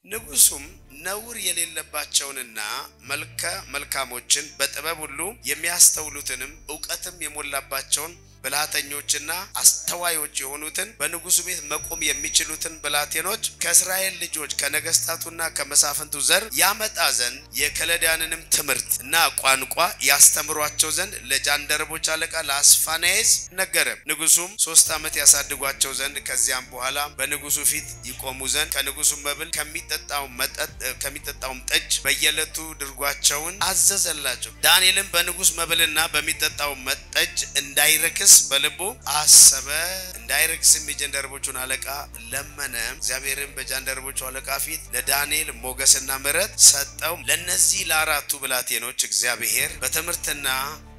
ንጉሱም ነውር የሌለባቸውንና መልካሞችን በጥበብ ሁሉ የሚያስተውሉትንም ዕውቀትም የሞላባቸውን ብልሃተኞችና አስተዋዮች የሆኑትን በንጉሱ ቤት መቆም የሚችሉትን ብልሃተኞች ከእስራኤል ልጆች ከነገስታቱና ከመሳፍንቱ ዘር ያመጣ ዘንድ የከለዳውያንንም ትምህርትና ቋንቋ ያስተምሯቸው ዘንድ ለጃንደረቦች አለቃ ለአስፋናኤስ ነገረ። ንጉሱም 3 ዓመት ያሳድጓቸው ዘንድ ከዚያም በኋላ በንጉሱ ፊት ይቆሙ ዘንድ ከንጉሱ መብል ከሚጠጣው ጠጅ በየለቱ ድርጓቸውን አዘዘላቸው። ዳንኤልም በንጉስ መብልና በሚጠጣው ጠጅ እንዳይረክስ በልቡ አሰበ። እንዳይረክስም የጃንደረቦቹን አለቃ ለመነ። እግዚአብሔርም በጃንደረቦቹ አለቃ ፊት ለዳንኤል ሞገስና ምሕረት ሰጠው። ለነዚህ ለአራቱ ብልሃተኞች እግዚአብሔር በትምህርትና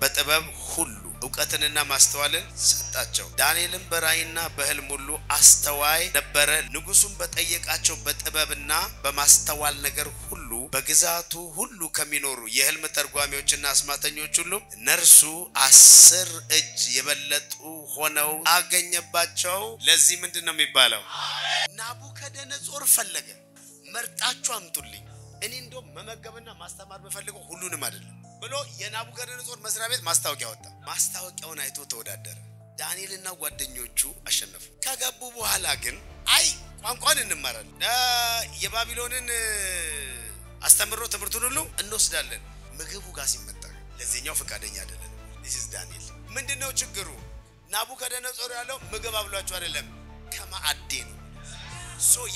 በጥበብ ሁሉ ዕውቀትንና ማስተዋልን ሰጣቸው። ዳንኤልም በራእይና በሕልም ሁሉ አስተዋይ ነበረ። ንጉሱም በጠየቃቸው በጥበብና በማስተዋል ነገር ሁሉ በግዛቱ ሁሉ ከሚኖሩ የሕልም ተርጓሚዎችና አስማተኞች ሁሉ እነርሱ 10 እጅ የበለጡ ሆነው አገኘባቸው። ለዚህ ምንድነው የሚባለው? ናቡከደነጾር ፈለገ። መርጣችሁ አምጡልኝ፣ እኔ እንደው መመገብና ማስተማር በፈልገው ሁሉንም አይደለም ብሎ የናቡከደነጾር መስሪያ ቤት ማስታወቂያ ወጣ። ማስታወቂያውን አይቶ ተወዳደረ። ዳንኤልና ጓደኞቹ አሸነፉ። ከገቡ በኋላ ግን አይ ቋንቋን እንማራለን፣ የባቢሎንን አስተምሮ ትምህርቱን ሁሉ እንወስዳለን። ምግቡ ጋር ሲመጣ ለዚህኛው ፈቃደኛ አይደለም። this is ዳንኤል። ምንድነው ችግሩ? ናቡከደነጾር ያለው ምግብ አብሏቸው አይደለም፣ ከማዕድ ነው።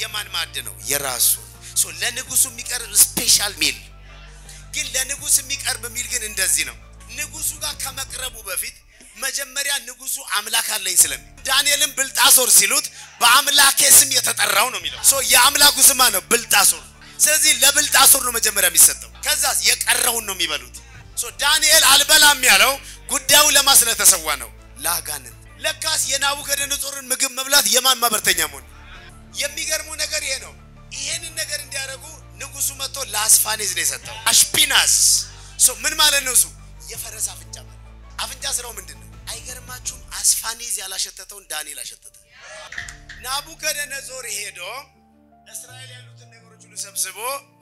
የማን ማዕድ ነው? የራሱ። ለንጉሱ የሚቀርብ ስፔሻል ሚል ግን ለንጉስ የሚቀርብ ሚል ግን እንደዚህ ነው። ንጉሱ ጋር ከመቅረቡ በፊት መጀመሪያ ንጉሱ አምላክ አለኝ ስለሚ ዳንኤልን ብልጣሶር ሲሉት በአምላኬ ስም የተጠራው ነው የሚለው። የአምላኩ ስም ነው ብልጣሶር። ስለዚህ ለብልጣሶር ነው መጀመሪያ የሚሰጠው። ከዛስ የቀረውን ነው የሚበሉት። ዳንኤል አልበላም ያለው ጉዳዩ ለማስለ ተሰዋ ነው። ላጋንን ለካስ የናቡከደነጾርን ምግብ መብላት የማን ማበርተኛ ሞን። የሚገርመው ነገር ይሄ ነው። ይሄንን ነገር እንዲያደርጉ ንጉሱ መጥቶ ለአስፋኔዝ ነው የሰጠው። አሽፒናስ ምን ማለት ነው? የፈረስ አፍንጫ። አፍንጫ ስራው ምንድነው? አይገርማችሁም? አስፋኔዝ ያላሸተተውን ዳንኤል አሸተተ። ናቡከደነጾር ሄዶ እስራኤል ያሉትን ነገሮች ሁሉ ሰብስቦ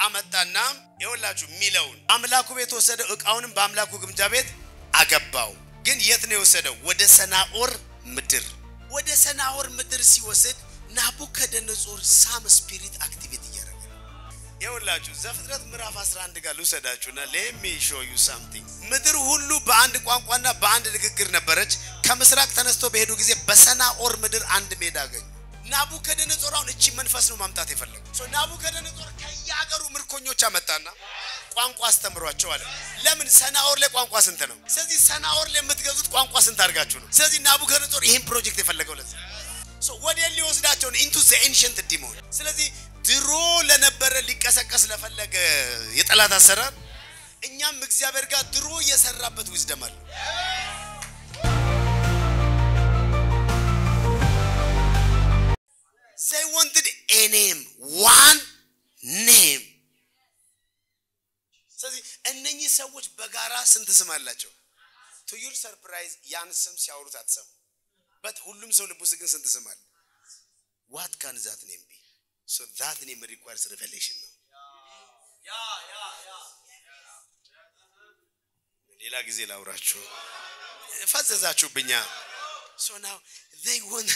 አመጣና ይወላችሁ ሚለውን አምላኩ ቤት ወሰደው። ዕቃውንም በአምላኩ ግምጃ ቤት አገባው። ግን የት ነው የወሰደው? ወደ ሰናዖር ምድር። ወደ ሰናዖር ምድር ሲወስድ ናቡከደነጾር ሳም ስፒሪት አክቲቪቲ ያደረገ ይወላችሁ። ዘፍጥረት ምዕራፍ 11 ጋር ልውሰዳችሁና let me show you something። ምድር ሁሉ በአንድ ቋንቋና በአንድ ንግግር ነበረች። ከምስራቅ ተነስቶ በሄዱ ጊዜ በሰናዖር ምድር አንድ ሜዳ አገኙ። ናቡከደነጾር አሁን እቺ መንፈስ ነው ማምጣት የፈለገው። ናቡከደነጾር ከያገሩ ምርኮኞች አመጣና ቋንቋ አስተምሯቸው አለ። ለምን? ሰናዖር ላይ ቋንቋ ስንት ነው? ስለዚህ ሰናዖር ላይ የምትገዙት ቋንቋ ስንት አድርጋችሁ ነው? ስለዚህ ናቡከደነጾር ይሄን ፕሮጀክት የፈለገው ለዚህ ወደ ሊወስዳቸው into the ancient demon። ስለዚህ ድሮ ለነበረ ሊቀሰቀስ ለፈለገ የጠላት አሰራር እኛም እግዚአብሔር ጋር ድሮ የሰራበት wisdom አለ። They wanted a name, one name. ስለዚህ እነኚህ ሰዎች በጋራ ስንት ስም አላቸው? to your surprise ያን ስም ሲያወሩት አትሰሙ። but ሁሉም ሰው ልቡስ ግን ስንት ስም አለ? what can that name be? so that name requires revelation ነው። ሌላ ጊዜ ላውራችሁ ፈዘዛችሁብኛ። so now they want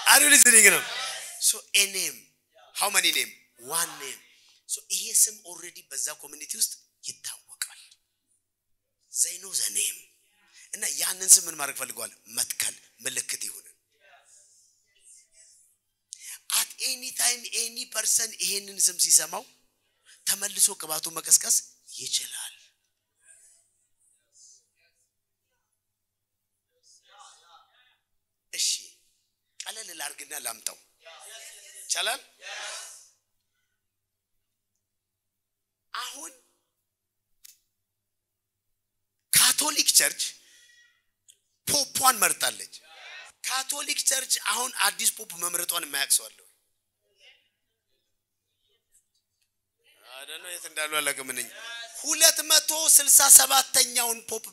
are you listening now? so a name, how many name? one name. so ይሄ ስም already በዛ ኮሚኒቲ ውስጥ ይታወቃል። they know the name እና ያንን ስም ምን ማድረግ ፈልገዋል? መትከል፣ ምልክት ይሁን። at any time any person ይሄንን ስም ሲሰማው ተመልሶ ቅባቱ መቀስቀስ ይችላል። እሺ ቀለል ላርግና ላምጣው ይችላል። አሁን ካቶሊክ ቸርች ፖፕዋን መርጣለች። ካቶሊክ ቸርች አሁን አዲስ ፖፕ መምረጧን የማያክሰዋል አይደለም። የት እንዳሉ አላገመነኝ። 267ኛውን ፖፕ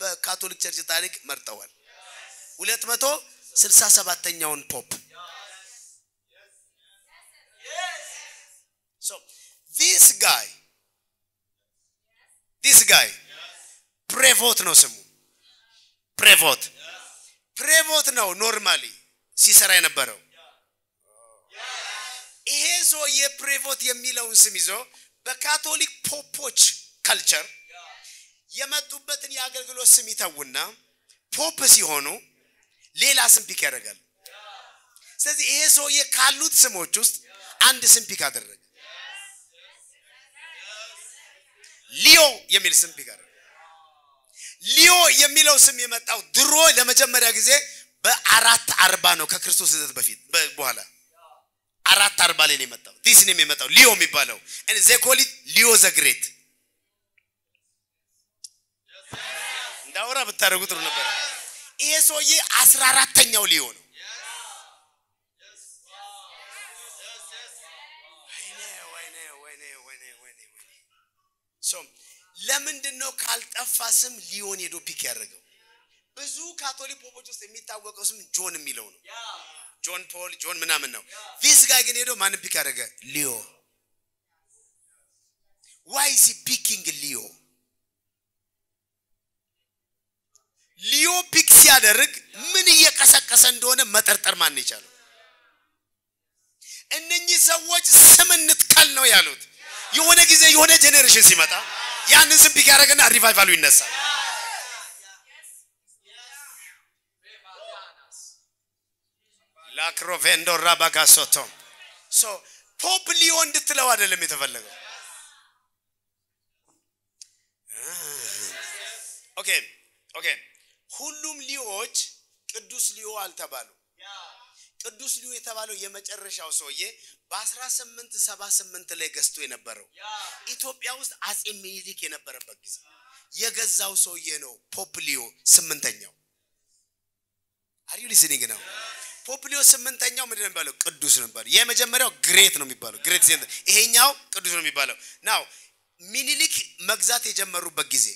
በካቶሊክ ቸርች ታሪክ መርጠዋል። 267ኛውን ፖፕ this guy Prevost ነው ስሙ Prevost ነው ኖርማሊ ሲሰራ የነበረው ይሄ ሰው የፕሬቮት የሚለውን ስም ይዞ በካቶሊክ ፖፖች ካልቸር የመጡበትን ያገልግሎት ስም ይተውና ፖፕ ሲሆኑ ሌላ ስም ፒክ ያደርጋል ስለዚህ ይሄ ሰው የካሉት ስሞች ውስጥ አንድ ስም ፒክ አደረገ ሊዮ የሚል ስም ፒክ አደረገ ሊዮ የሚለው ስም የመጣው ድሮ ለመጀመሪያ ጊዜ በ440 ነው ከክርስቶስ ልደት በፊት በኋላ 440 ላይ ነው የመጣው this name የመጣው ሊዮ የሚባለው and they call it Leo the Great እንዳወራ ብታረጉ ጥሩ ነበር ይሄ ሰውዬ 14ኛው ሊዮ ነው so ለምንድነው ካልጠፋ ስም ሊዮን ሄዶ ፒክ ያደረገው ብዙ ካቶሊክ ፖፖች ውስጥ የሚታወቀው ስም ጆን የሚለው ነው ጆን ፖል ጆን ምናምን ነው this guy ግን ሄዶ ማን ፒክ ያደረገ ሊዮ why is he picking ሊዮ ሊዮ ፒክ ሲያደርግ ምን እየቀሰቀሰ እንደሆነ መጠርጠር ማን ይቻላል እነኚህ ሰዎች ስም እንትከል ነው ያሉት የሆነ ጊዜ የሆነ ጄነሬሽን ሲመጣ ያንን ስም ፒክ ያደረገና ሪቫይቫሉ ይነሳል La Crovendo Rabagasoto so Pope Leo እንድትለው አይደለም የተፈለገው okay ሁሉም ሊዮች ቅዱስ ሊዮ አልተባሉ ቅዱስ ሊዮ የተባለው የመጨረሻው ሰውዬ በ1878 ላይ ገዝቶ የነበረው ኢትዮጵያ ውስጥ አጼ ሚኒሊክ የነበረበት ጊዜ የገዛው ሰውዬ ነው ፖፕ ሊዮ 8ኛው Are you listening now ፖፕ ሊዮ 8ኛው ምንድነው የሚባለው ቅዱስ ነበር የመጀመሪያው ግሬት ነው የሚባለው ግሬት ሴንት ይሄኛው ቅዱስ ነው የሚባለው now ሚኒሊክ መግዛት የጀመሩበት ጊዜ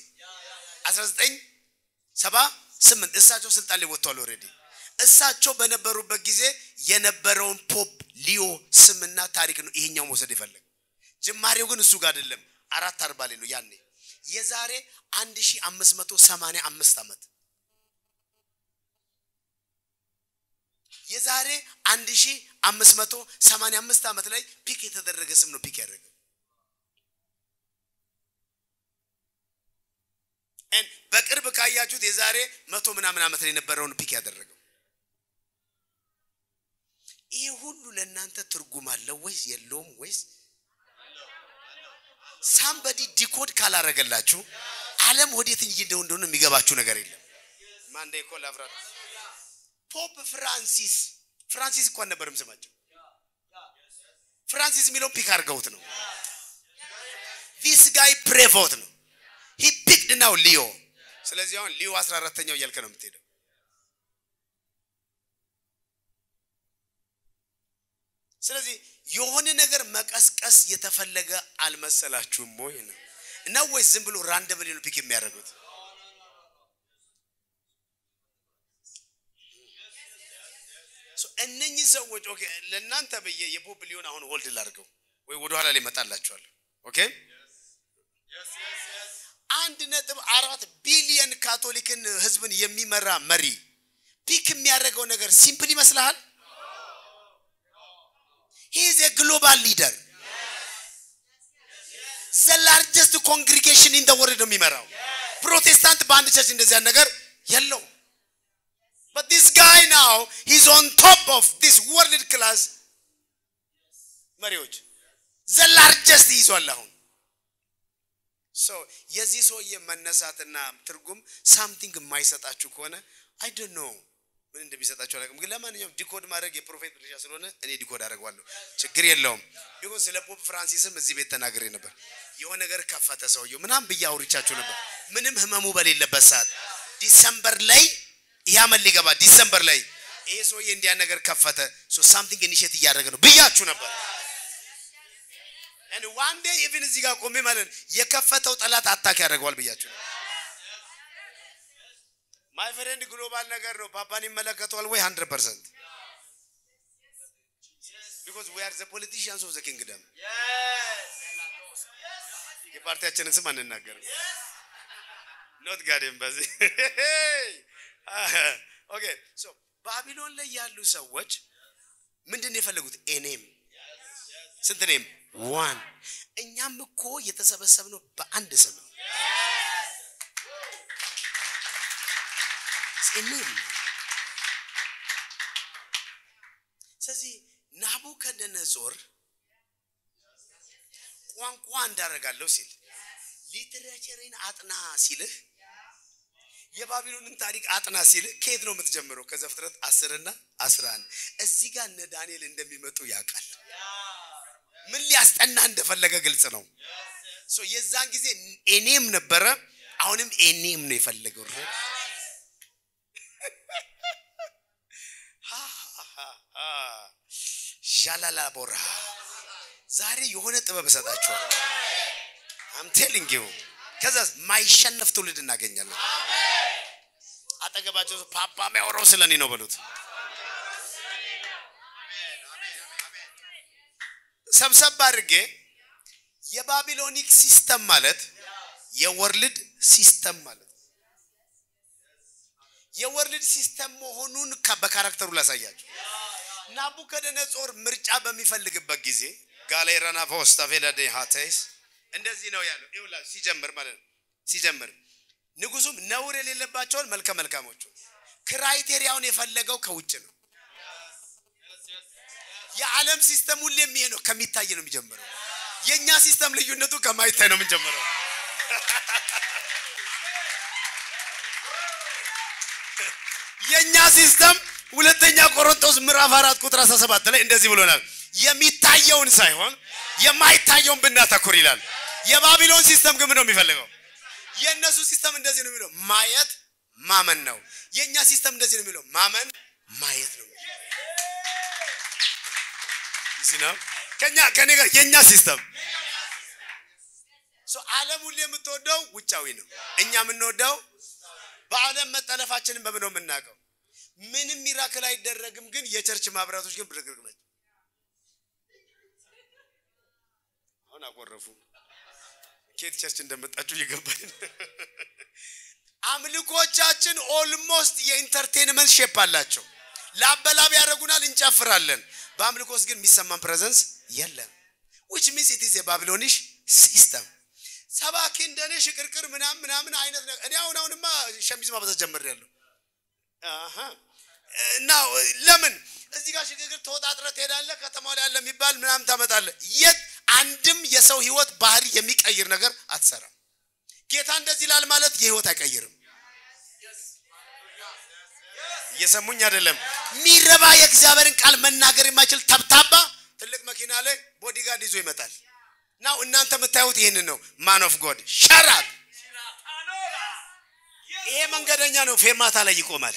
1978 እሳቸው ስልጣን ላይ ወጥተዋል ኦሬዲ እሳቸው በነበሩበት ጊዜ የነበረውን ፖፕ ሊዮ ስምና ታሪክ ነው ይሄኛው መውሰድ ይፈልግ ጅማሬው ግን እሱ ጋር አይደለም 440 ላይ ነው ያኔ የዛሬ 1585 ዓመት የዛሬ 1585 ዓመት ላይ ፒክ የተደረገ ስም ነው ፒክ ያደረገው and በቅርብ ካያችሁት የዛሬ 100 ምናምን ዓመት ላይ የነበረውን ፒክ ያደረገው ይሄ ሁሉ ለእናንተ ትርጉም አለው ወይስ የለውም ወይስ somebody decode ካላረገላችሁ ዓለም ወዴት እንደሆነ የሚገባችሁ ነገር የለም ማንዴ ኮላፍራ ፖፕ ፍራንሲስ እንኳን ነበርም ስማቸው ፍራንሲስ ሚለው ፒክ አድርገውት ነው this guy Prevost ነው he picked now Leo ስለዚህ አሁን ሊዮ 14ኛው እያልከ ነው የምትሄደው ስለዚህ የሆነ ነገር መቀስቀስ የተፈለገ አልመሰላችሁም ወይ ነው ወይስ ዝም ብሎ ራንደምሊ ነው ፒክ የሚያደርጉት so እነኚህ ሰዎች ኦኬ ለእናንተ የፖፕ ሊዮን አሁን ሆልድ ላድርገው ወይ ወደ ኋላ ላይ መጣላችኋል ኦኬ 1.4 ቢሊዮን ካቶሊክን ህዝብን የሚመራ መሪ ፒክ የሚያደርገው ነገር ሲምፕል ይመስላል he is a global leader the largest congregation in the world ነው የሚመራው ፕሮቴስታንት በአንድ ቸርች እንደዚያ ነገር የለው but this guy now he's on top of this world class መሪዎች the largest ይዟል አሁን so የዚህ ሰው የመነሳትና ትርጉም something የማይሰጣችሁ ከሆነ I don't know ምን እንደሚሰጣችሁ አላውቅም ግን ለማንኛውም ዲኮድ ማድረግ የፕሮፌት ብቻ ስለሆነ እኔ ዲኮድ አደርጋለሁ ችግር የለውም ቢሆን ስለ ፖፕ ፍራንሲስም እዚህ ቤት ተናግሬ ነበር የሆነ ነገር ከፈተ ሰውየው ምናም በያውርቻችሁ ነበር ምንም ህመሙ በሌለበት ሰዓት ዲሰምበር ላይ ያመል ሊገባ ዲሰምበር ላይ ይሄ ሰውዬ እንዲያ ነገር ከፈተ so something initiate እያደረገ ነው ብያችሁ ነበር and one day even እዚህ ጋር ቆሜ ማለት የከፈተው ጠላት አታክ ያደርጋል ብያችሁ my friend global ነገር ነው ፓፓን ይመለከታል ወይ 100% because we are the politicians of the kingdom yes የፓርቲያችንን ስም አንናገርም not God embassy okay so ባቢሎን ላይ ያሉ ሰዎች ምንድነው የፈለጉት ኤኔም ስንት ኔም one እኛም እኮ የተሰበሰብነው በአንድ ስም ነው ኤኔም ስለዚህ ናቡከደነጾር ቋንቋ እንዳረጋለው ሲል ሊትሬቸርን አጥና ሲልህ የባቢሎንን ታሪክ አጥና ሲልህ ከየት ነው የምትጀምረው ከዘፍጥረት 10 እና 11 እዚህ ጋር እነ ዳንኤል እንደሚመጡ ያውቃል ምን ሊያስጠና እንደፈለገ ግልጽ ነው ሶ የዛን ጊዜ ኤኔም ነበረ አሁንም ኤኔም ነው የፈለገው ሻላላ ቦራ ዛሬ የሆነ ጥበብ ሰጣችኋል I'm telling you ከዛስ ማይሸነፍ ትውልድ እናገኛለን አጠገባቸው ፓፓ የሚያወራው ስለኔ ነው በሉት ሰብሰብ አድርጌ የባቢሎኒክ ሲስተም ማለት የወርልድ ሲስተም ማለት የወርልድ ሲስተም መሆኑን በካራክተሩ ላሳያችሁ ናቡከደነጾር ምርጫ በሚፈልግበት ጊዜ ጋሌራና ቮስታ ቬላዴ ሃቴስ እንደዚህ ነው ያለው ይውላ ሲጀምር ማለት ነው ሲጀምር ንጉሱም ነውር የሌለባቸውን መልካሞቹ ክራይቴሪያውን የፈለገው ከውጭ ነው የዓለም ሲስተም ሁሌም ይሄ ነው ከሚታይ ነው የሚጀምረው የኛ ሲስተም ልዩነቱ ከማይታይ ነው የምንጀምረው የኛ ሲስተም ሁለተኛ ቆሮንቶስ ምዕራፍ 4 ቁጥር 17 ላይ እንደዚህ ብሎናል የሚታየውን ሳይሆን የማይታየውን ብናተኩር ይላል የባቢሎን ሲስተም ግን ነው የሚፈልገው የነሱ ሲስተም እንደዚህ ነው የሚለው ማየት ማመን ነው የኛ ሲስተም እንደዚህ ነው የሚለው ማመን ማየት ነው ይስና ከኔ ጋር የኛ ሲስተም ሶ ዓለም ሁሉ የምትወደው ውጫዊ ነው እኛ የምንወደው በዓለም መጠለፋችንን በምን ነው የምናውቀው ምንም ሚራክል አይደረግም ግን የቸርች ማብራቶች ግን ብርግርግ ናቸው አሁን አቆረፉ ኬት ቸርች እንደመጣችሁ ይገባል አምልኮቻችን ኦልሞስት የኢንተርቴይንመንት ሼፕ አላቸው ላበላብ ያረጉናል እንጨፍራለን በአምልኮስ ግን የሚሰማን ፕሬዘንስ የለም which means it is a Babylonish system ሰባኪ እንደኔ ሽቅርቅር ምናምን አይነት ነገር እኔ አሁንማ ሸሚዝ ማበዛት ጀምሬያለሁ now ለምን እዚህ ጋር ሽቅርቅር ተወጣጥረ ትሄዳለህ ከተማው ላይ ያለ የሚባል ምናምን ታመጣለህ የት አንድም የሰው ህይወት ባህሪ የሚቀይር ነገር አትሰራ ጌታ እንደዚህ ይላል ማለት የህይወት አይቀይርም የሰሙኝ አይደለም ሚረባ የእግዚአብሔርን ቃል መናገር የማይችል ተብታባ ትልቅ መኪና ላይ ቦዲጋርድ ይዞ ይመጣል now እናንተ የምታዩት ይሄንን ነው man of god ሸራት ይሄ መንገደኛ ነው ፌርማታ ላይ ይቆማል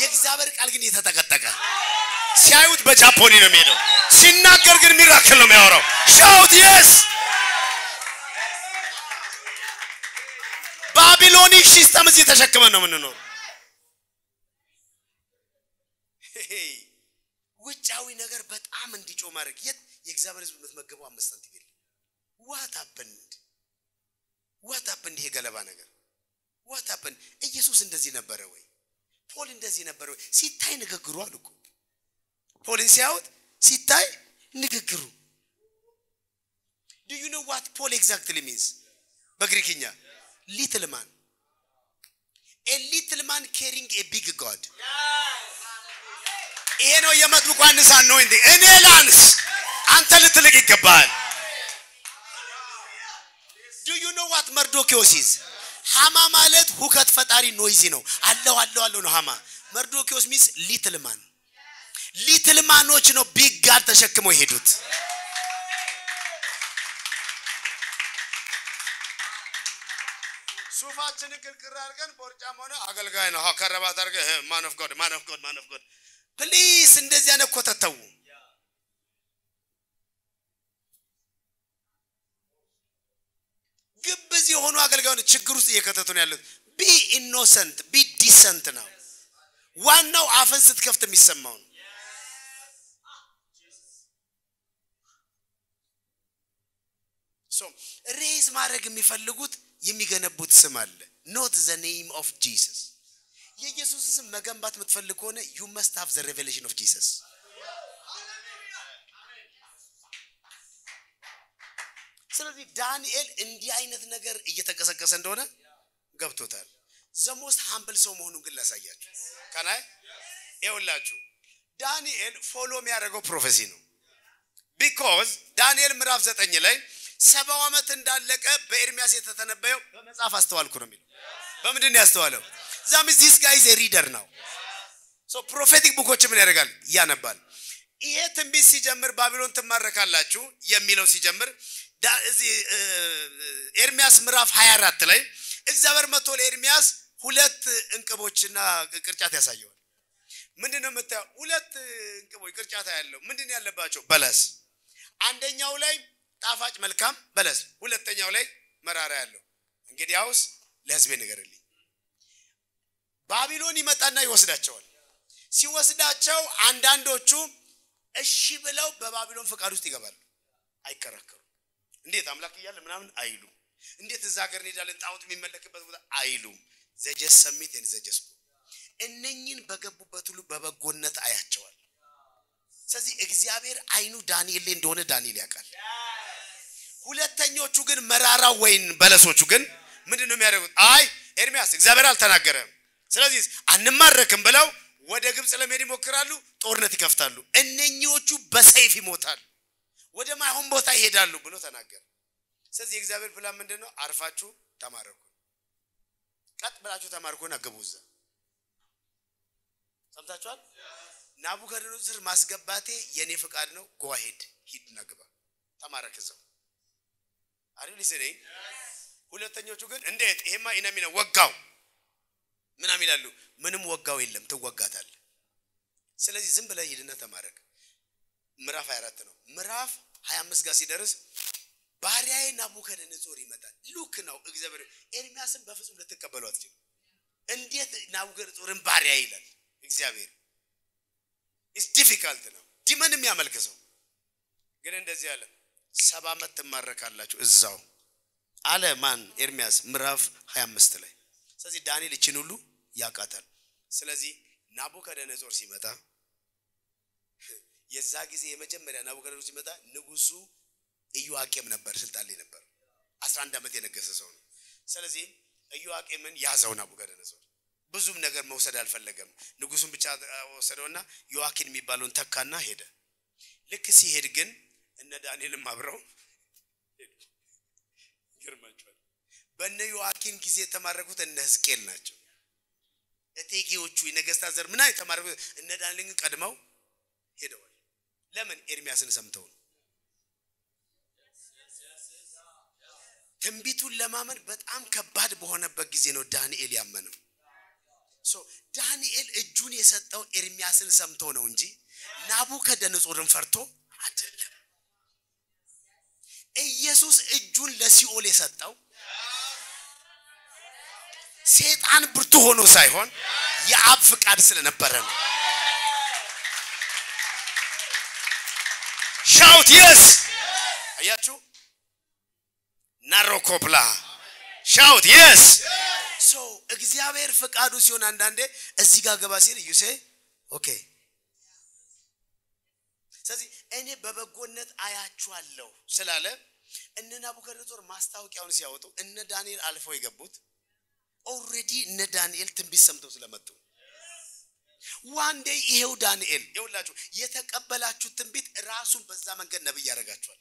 የእግዚአብሔር ቃል ግን የተጠቀጠቀ ሲያዩት በጃፖኒ ነው የሚሄደው ሲናገር ግን ሚራክል ነው የሚያወራው shout yes ባቢሎኒክ ሲስተም እዚህ ተሸክመን ነው የምንኖር ውጫዊ ነገር በጣም እንዲጮ ማድረግ የእግዚአብሔር ሕዝብ የምትመገበው 5 ሳንቲም ይል what happened ይሄ ገለባ ነገር what happened ኢየሱስ እንደዚህ ነበረ ወይ ፖል እንደዚህ ነበረ ወይ ሲታይ ንግግሩ አልኩ ፖል ሲያውት ሲታይ ንግግሩ do you know what Paul exactly means በግሪክኛ little man a little man carrying a big god ይሄ ነው የመጥምቁ ዮሐንስ ነው እንዴ እኔ ላንስ አንተ ልትልቅ ይገባል do you know what መርዶኪዮስ is ሃማ ማለት ሁከት ፈጣሪ ኖይዚ ነው አለው ነው ሃማ መርዶኪዮስ ሚስ ሊትል ማኖች ነው ቢግ ጋድ ተሸክመው ይሄዱት ሱፋችን ግርግር አድርገን ቦርጫም ሆነ አገልጋይ ነው ከረባት አድርገህ man of god please እንደዚህ አይነት ኮተተው ግብዝ የሆኑ አገልጋዮች ችግር ውስጥ እየከተቱ ነው ያሉት be innocent be decent ነው ዋናው አፈን ስትከፍት የሚሰማው ሶ ሬዝ ማድረግ የሚፈልጉት የሚገነቡት ስም አለ not the name of Jesus የኢየሱስ ስም መገንባት የምትፈልግ ከሆነ you must have the revelation of Jesus ስለዚህ ዳንኤል እንዲህ አይነት ነገር እየተቀሰቀሰ እንደሆነ ገብቶታል the most humble ሰው መሆኑን ግን ላሳያችሁ ካናይ ይኸውላችሁ ዳንኤል ፎሎ የሚያደርገው ፕሮፌሲ ነው because ዳንኤል ምዕራፍ 9 ላይ 70 ዓመት እንዳለቀ በኤርሚያስ የተተነበየው በመጽሐፍ አስተዋልኩ ነው የሚለው በምንድን ነው ያስተዋለው that means this guy is a reader now so prophetic bookዎች ምን ያደርጋል ያነባል ይሄ ትንቢት ሲጀምር ባቢሎን ትማረካላችሁ የሚለው ሲጀምር እዚህ ኤርሚያስ ምዕራፍ 24 ላይ እግዚአብሔር መጥቶ ለኤርሚያስ ሁለት እንቅቦችና ቅርጫት ያሳየዋል ምንድነው መጣው ሁለት እንቅቦች ቅርጫት ያለው ምንድነው ያለባቸው በለስ አንደኛው ላይ ጣፋጭ መልካም በለስ ሁለተኛው ላይ መራራ ያለው እንግዲያውስ ለህዝቤ ንገርልኝ ባቢሎን ይመጣና ይወስዳቸዋል ሲወስዳቸው አንዳንዶቹ እሺ ብለው በባቢሎን ፍቃድ ውስጥ ይገባሉ አይከራከሩ እንዴት አምላክ ይያለ ምናምን አይሉ እንዴት እዛ ሀገር እንሄዳለን ጣውት የሚመለክበት ቦታ አይሉ ዘጀስ ሰሚት እንዘጀስ እነኝን በገቡበት ሁሉ በበጎነት አያቸዋል ስለዚህ እግዚአብሔር አይኑ ዳንኤል ላይ እንደሆነ ዳንኤል ያውቃል ሁለተኞቹ ግን መራራ ወይን በለሶቹ ግን ምንድነው የሚያደርጉት አይ ኤርሚያስ እግዚአብሔር አልተናገረም ስለዚህ አንማረክም ብለው ወደ ግብጽ ለመሄድ ይሞክራሉ ጦርነት ይከፍታሉ እነኚዎቹ በሰይፍ ይሞታሉ ወደ ማይሆን ቦታ ይሄዳሉ ብሎ ተናገረ ስለዚህ እግዚአብሔር ፕላን ምንድነው አርፋችሁ ተማረኩ ቀጥ ብላችሁ ተማርኩና ግቡዛ ሰምታችኋል ናቡከደነጾር ማስገባቴ የኔ ፍቃድ ነው go ahead ሂድና ግባ ተማረከዘው አሪፍ ሊሰነኝ ሁለተኞቹ ግን እንዴት ይሄማ ኢነሚ ነው ወጋው ምናምን ይላሉ ምንም ወጋው የለም ተወጋታል ስለዚህ ዝም ብለ ሂድና ተማረክ ምዕራፍ 24 ነው ምዕራፍ 25 ጋር ሲደርስ ባሪያዬ ናቡከደነጾር ይመጣል ሉክ ነው እግዚአብሔር ኤርሚያስን በፍጹም ልትቀበሉ አትችሉ እንዴት ናቡከደነጾርን ባሪያ ይላል እግዚአብሔር is difficult ነው ዲመን የሚያመልከው ግን እንደዚህ ያለ 70 ዓመት ተማረካላችሁ እዛው አለ ማን ኤርሚያስ ምዕራፍ 25 ላይ ስለዚህ ዳንኤል እቺን ሁሉ ያቃታል ስለዚህ ናቡከደነጾር ሲመጣ የዛ ጊዜ የመጀመሪያ ናቡከደነጾር ሲመጣ ንጉሱ ኢዮአቄም ነበር ስልጣን ላይ ነበር 11 ዓመት የነገሰ ሰው ነው ስለዚህ ኢዮአቄምን ያዘው ናቡከደነጾር ብዙም ነገር መውሰድ አልፈለገም ንጉሱን ብቻ ወሰደውና ዮአኪን የሚባለውን ተካና ሄደ ልክ ሲሄድ ግን እነ ዳንኤልም አብረው ይርማቸዋል በእነ ዮአኪን ጊዜ ተማረኩት እነ ሕዝቅኤል ናቸው እቴጌዎቹ የነገስታት ዘር ምን ተማረኩት እነ ዳንኤልን ቀድመው ሄደዋል ለምን ኤርሚያስን ሰምተው ትንቢቱን ለማመን በጣም ከባድ በሆነበት ጊዜ ነው ዳንኤል ያመነው so ዳንኤል እጁን የሰጠው ኤርሚያስን ሰምቶ ነው እንጂ ናቡከደነጾርን ፈርቶ አይደለም ኢየሱስ እጁን ለሲኦል የሰጠው ሰይጣን ብርቱ ሆኖ ሳይሆን የአብ ፍቃድ ስለነበረ ነው shout yes አያችሁ ናሮኮፕላ shout yes so እግዚአብሔር ፍቃዱ ሲሆን አንዳንዴ እዚህ ጋር ገባ ሲል you say okay ስለዚህ እኔ በበጎነት አያችኋለሁ ስላለ እነ ናቡከደነጾር ማስታወቂያውን ሲያወጡ እነ ዳንኤል አልፈው የገቡት already እነ ዳንኤል ትንቢት ሰምተው ስለመጡ one day ይሄው ዳንኤል ይውላችሁ የተቀበላችሁ ትንቢት ራሱን በዛ መንገድ ነብይ ያረጋችኋል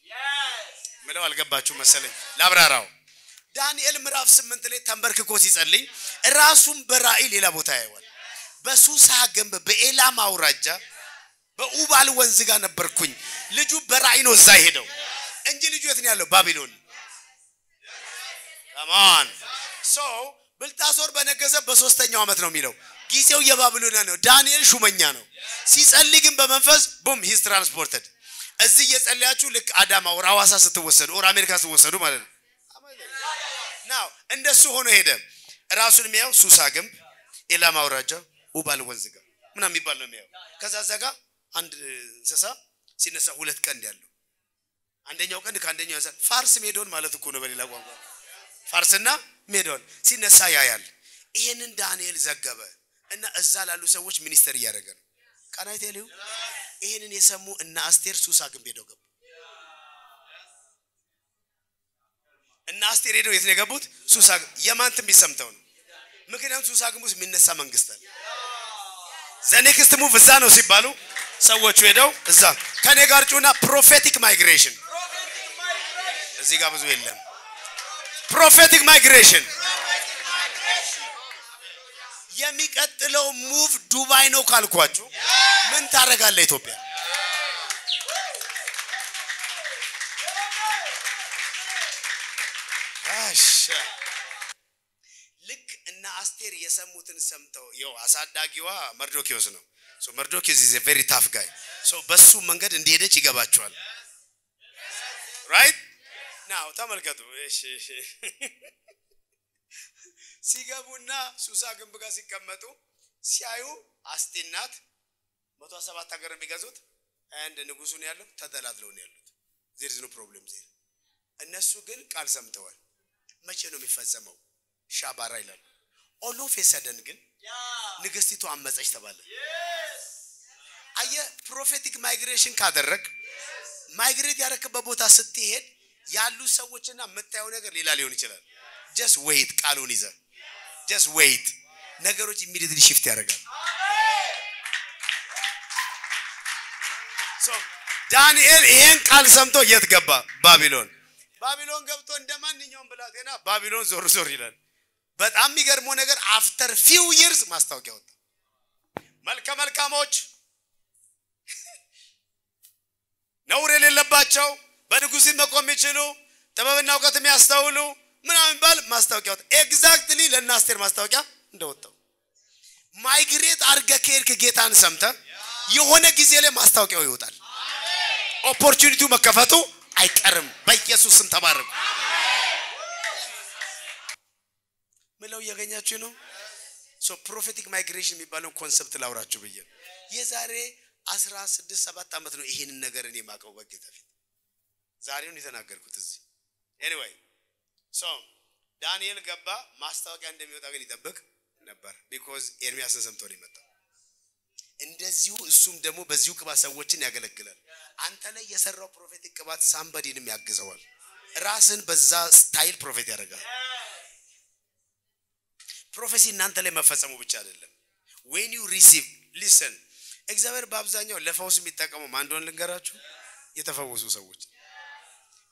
ምለው አልገባችሁ መሰለኝ ላብራራው ዳንኤል ምዕራፍ 8 ላይ ተንበርክኮ ሲጸልይ ራሱን በራእይ ሌላ ቦታ ያያል በሱሳ ግንብ በኤላም አውራጃ በኡባል ወንዝ ጋር ነበርኩኝ ልጁ በራእይ ነው እዛ ሄደው እንጂ ልጁ የት ነው ያለው ባቢሎን come on so ብልጣሶር በነገሰ በሶስተኛው አመት ነው የሚለው ጊዜው የባቢሎን ነው ዳንኤል ሹመኛ ነው ሲጸልይ ግን በመንፈስ ቡም ሂስ ትራንስፖርትድ እዚህ የጸለያችሁ ልክ አዳማ ወር ሐዋሳ ስትወሰዱ ወር አሜሪካ ስትወሰዱ ማለት ነው now እንደሱ ሆኖ ሄደ ራሱን የሚያው ሱሳ ግንብ ኤላም አውራጃ ኡባል ወንዝ ጋር ምናምን ይባል ነው የሚያው ከዛ ዘጋ አንድ እንስሳ ሲነሳ ሁለት ቀንድ ያለው አንደኛው ቀን ከአንደኛው ያንሳል ፋርስ ሜዶን ማለት እኮ ነው በሌላ ቋንቋ ፋርስና ሜዶን ሲነሳ ያያል ይሄንን ዳንኤል ዘገበ እና እዛ ላሉ ሰዎች ሚኒስተር ያደረገ ነው ካናይቴሊው ይሄንን የሰሙ እና አስቴር ሱሳ ግንብ ሄደው ገቡ እና አስቴር ሄደው የት ነው የገቡት ሱሳ የማን ትንቢት ሰምተው ነው ምክንያቱም ሱሳ ግንብ ውስጥ የሚነሳ መንግስት አለ ዘኔክስት ሙቭ እዛ ነው ሲባሉ ሰዎቹ ሄደው እዛ ከኔ ጋር ጩና ፕሮፌቲክ ማይግሬሽን እዚህ ጋር ብዙ የለም ፕሮፌቲክ ማይግሬሽን የሚቀጥለው ሙቭ ዱባይ ነው ካልኳችሁ ምን ታረጋለህ ኢትዮጵያ ልክ እና አስቴር የሰሙትን ሰምተው ይው አሳዳጊዋ መርዶኪዮስ ነው so Mordecai is a very tough guy so በሱ መንገድ እንዲሄደች ይገባቸዋል right now ተመልከቱ እሺ ሲገቡና ሱሳ ግንብ ጋር ሲቀመጡ ሲያዩ አስቲናት 107 ሀገር የሚገዙት አንድ ንጉሱ ነው ያለው ተደላድለው ነው ያሉት there is no problem there እነሱ ግን ቃል ሰምተዋል መቼ ነው የሚፈጸመው ሻባራ ይላል all of a sudden ግን ንግስቲቱ አመፀች ተባለ አየ ፕሮፌቲክ ማይግሬሽን ካደረክ ማይግሬት ያረከበ ቦታ ስትሄድ ያሉ ሰዎችና መታየው ነገር ሌላ ሊሆን ይችላል just wait ቃሉን ይዘ just wait ነገሮች immediately shift ያደርጋል so ዳንኤል ይሄን ቃል ሰምቶ የት ገባ ባቢሎን ገብቶ እንደማንኛውም ብላቴና ባቢሎን ዞር ዞር ይላል በጣም የሚገርመው ነገር after few years ማስታወቂያ ወጣ መልካሞች ነውር የሌለባቸው በንጉስ መቆም ይችላሉ ጥበብና ዕውቀት የሚያስተውሉ ምናምን ባል ማስታወቂያ ወጣ ኤግዛክትሊ ለናስቴር ማስታወቂያ እንደወጣው ማይግሬት አርገ ከርክ ጌታን ሰምተ የሆነ ጊዜ ላይ ማስታወቂያው ይወጣል ኦፖርቹኒቲው መከፈቱ አይቀርም በኢየሱስ ስም ተባረኩ ምለው ያገኛችሁ ነው so prophetic migration የሚባለው ኮንሰፕት ላውራችሁ ብዬ የዛሬ 16-7 አመት ነው ይሄንን ነገር እኔ ማቀው በጌታ ፊት ዛሬውን የተናገርኩት እዚህ anyway so ዳንኤል ገባ ማስታወቂያ እንደሚወጣ ግን ይጠብቅ ነበር because ኤርሚያስን ሰምቶ ነው የመጣው እንደዚሁ እሱም ደግሞ በዚሁ ቅባት ሰዎችን ያገለግላል አንተ ላይ የሰራው ፕሮፌቲክ ቅባት ሳምባዲንም ያግዘዋል ራስን በዛ ስታይል ፕሮፌት ያደርጋል ፕሮፌሲ እናንተ ላይ መፈጸሙ ብቻ አይደለም when you receive listen እግዚአብሔር በአብዛኛው ለፈውስ የሚጠቀመው ማንዶን ልንገራችሁ የተፈወሱ ሰዎች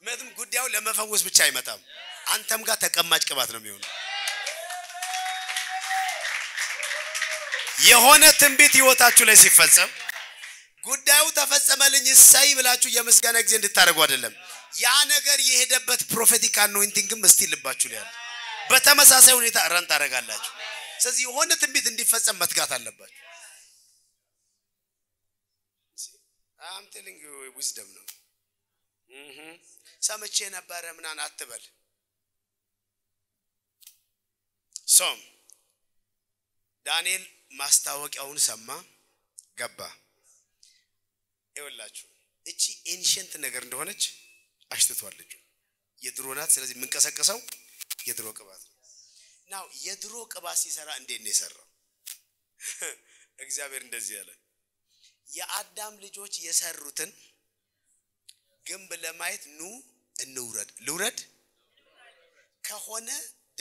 ምንም ጉዳዩ ለመፈወስ ብቻ አይመጣም አንተም ጋር ተቀማጭ ቅባት ነው የሚሆነው የሆነ ትንቢት ህይወታችሁ ላይ ሲፈጸም ጉዳዩ ተፈጸመልኝ እሰይ ብላችሁ የምስጋና ጊዜ እንድታረጉ አይደለም ያ ነገር የሄደበት ፕሮፌቲክ አኖይንቲንግም እስቲ ልባችሁ ላይ አለ በተመሳሳይ ሁኔታ ራን ታረጋላችሁ ስለዚህ የሆነ ትንቢት እንዲፈጸም መትጋት አለባችሁ I'm telling you wisdom ነው ሰምቼ ነበር ምናን አትበል so ዳንኤል ማስታወቂያውን ሰማ ገባ ይወላችሁ እቺ ኤንሸንት ነገር እንደሆነች አሽተቷለች የድሮ ናት ስለዚህ ምን ከሰቀሰው የድሮ ቅባት now የድሮ ቅባት ሲሰራ እንዴት ነው የሰራው እግዚአብሔር እንደዚህ ያለ የአዳም ልጆች የሰሩትን ግንብ ለማየት ኑ እንውረድ ልውረድ ከሆነ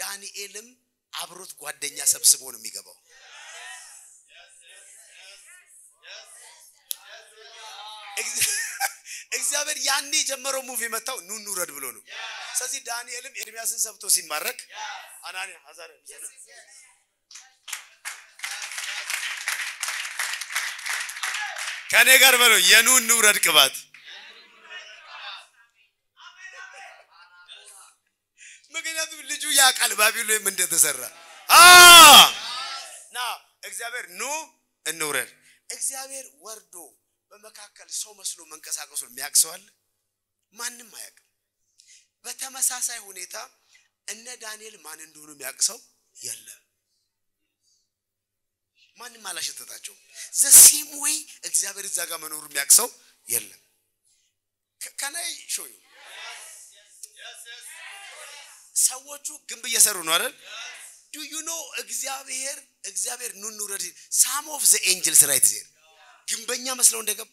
ዳንኤልም አብሮት ጓደኛ ሰብስቦ ነው የሚገባው እግዚአብሔር ያኔ ጀመረው ሙቭ የመጣው ኑ እንውረድ ብሎ ነው ስለዚህ ዳንኤልም ኤርሚያስን ሰብቶ ሲማረክ አናንያ አዛሪያ ከኔ ጋር በለው የኑ እንውረድ ቅባት ምክንያቱም ልጁ ያቃል ባቢሎን ምን እንደተሰራ ና እግዚአብሔር ኑ እንውረድ እግዚአብሔር ወርዶ በመካከል ሰው መስሎ መንቀሳቀሱን የሚያክሰዋል ማንንም አያውቅም በተመሳሳይ ሁኔታ እነ ዳንኤል ማን እንደሆኑ የሚያክሰው የለም ማንንም አላሸተታቸው the same way እግዚአብሔር እዛ ጋር መኖሩ የሚያክሰው የለም can I show you ሰዎቹ ግንብ እየሰሩ ነው አይደል do you know እግዚአብሔር ኑኑ ረዲ some of the angels right there ግንበኛ መስለው እንደገቡ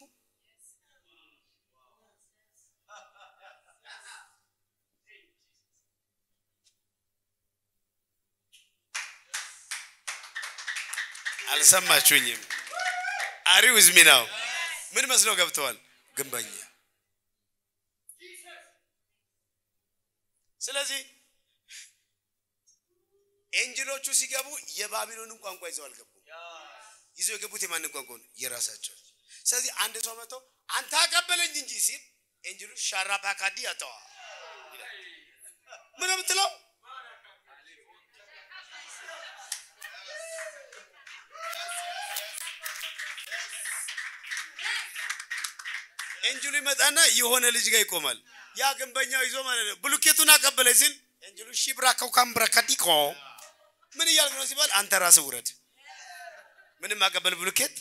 አልሰማችሁኝም are you with me now ምን መስለው ገብተዋል ግንበኛ ስለዚህ ኤንጅሎቹ ሲገቡ የባቢሎንን ቋንቋ ይዘው አልገቡ ይዘው የገቡት የማንን ቋንቋ ነው የራሳቸው ስለዚህ አንድ ሰው መጥቶ አንተ አቀበለኝ እንጂ ሲል ኤንጅሉ ሻራባካዲ ያጣው ምን ምትለው ኤንጅሉ ይመጣና የሆነ ልጅ ጋር ይቆማል ያ ግንበኛው ይዞ ማለት ነው ብሉኬቱን አቀበለኝ ሲል ኤንጅሉ ሺብራካው ካምብራካዲኮ ምን ይያልክ ነው ሲባል አንተ ራስ ውረድ ምንም አቀበል ብሉኬት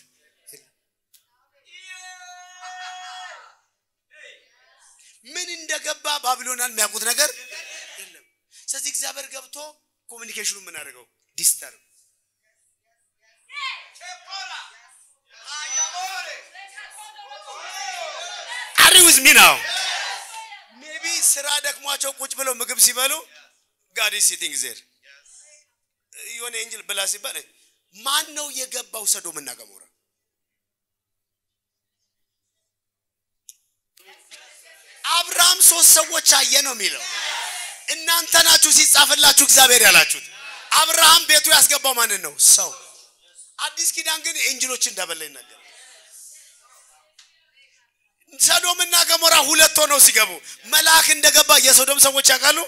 ምን እንደገባ ባቢሎናን የሚያውቁት ነገር የለም ስለዚህ እግዚአብሔር ገብቶ ኮሙኒኬሽኑ ምን አደረገው ዲስተር are you with me now maybe ስራ ደክሟቸው ቁጭ ብለው ምግብ ሲበሉ God is sitting there የሆነ ኤንጅል ብላ ሲባል ማን ነው የገባው ሰዶምና ገሞራ አብርሃም ሶስት ሰዎች አየ ነው የሚለው እናንተ ናችሁ ሲጻፈላችሁ እግዚአብሔር ያላችሁት አብርሃም ቤቱ ያስገባው ማን ነው ሰው አዲስ ኪዳን ግን ኤንጅሎች እንዳበለ ይናገር ሰዶምና ገሞራ ሁለት ሆነው ሲገቡ መልአክ እንደገባ የሶዶም ሰዎች ያቃሉ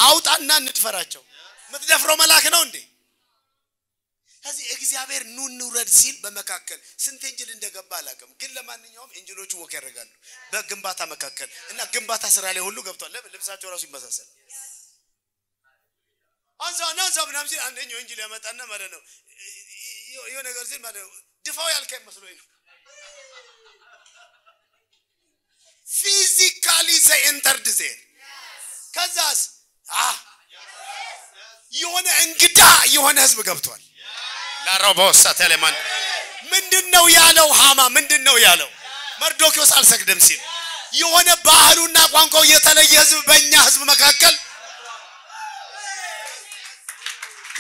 አውጣና እንድፈራቸው ምትደፍረው መልአክ ነው እንዴ ስለዚህ እግዚአብሔር ኑኑ ረድ ሲል በመካከል ስንት ኤንጅል እንደገባ አላቀም ግን ለማንኛውም ኤንጅሎቹ ወክ ያደርጋሉ በግንባታ መካከል እና ግንባታ ስራ ላይ ሁሉ ገብቷል ልብሳቸው ራሱ ይመሳሰል አንዛው ምናምን ሲል አንደኛው ኤንጅል ያመጣና ማለት ነው የሆነ ነገር ሲል ማለት ነው ድፋው ያልከኝ መስሎኝ ነው physically they entered there ከዛስ የሆነ እንግዳ የሆነ ህዝብ ገብቷል ላሮቦስ አተለማን ምንድነው ያለው ሃማ ምንድነው ያለው መርዶኪዮስ አልሰግድም ሲል የሆነ ባህሉና ቋንቋው የተለየ ህዝብ በእኛ ህዝብ መካከል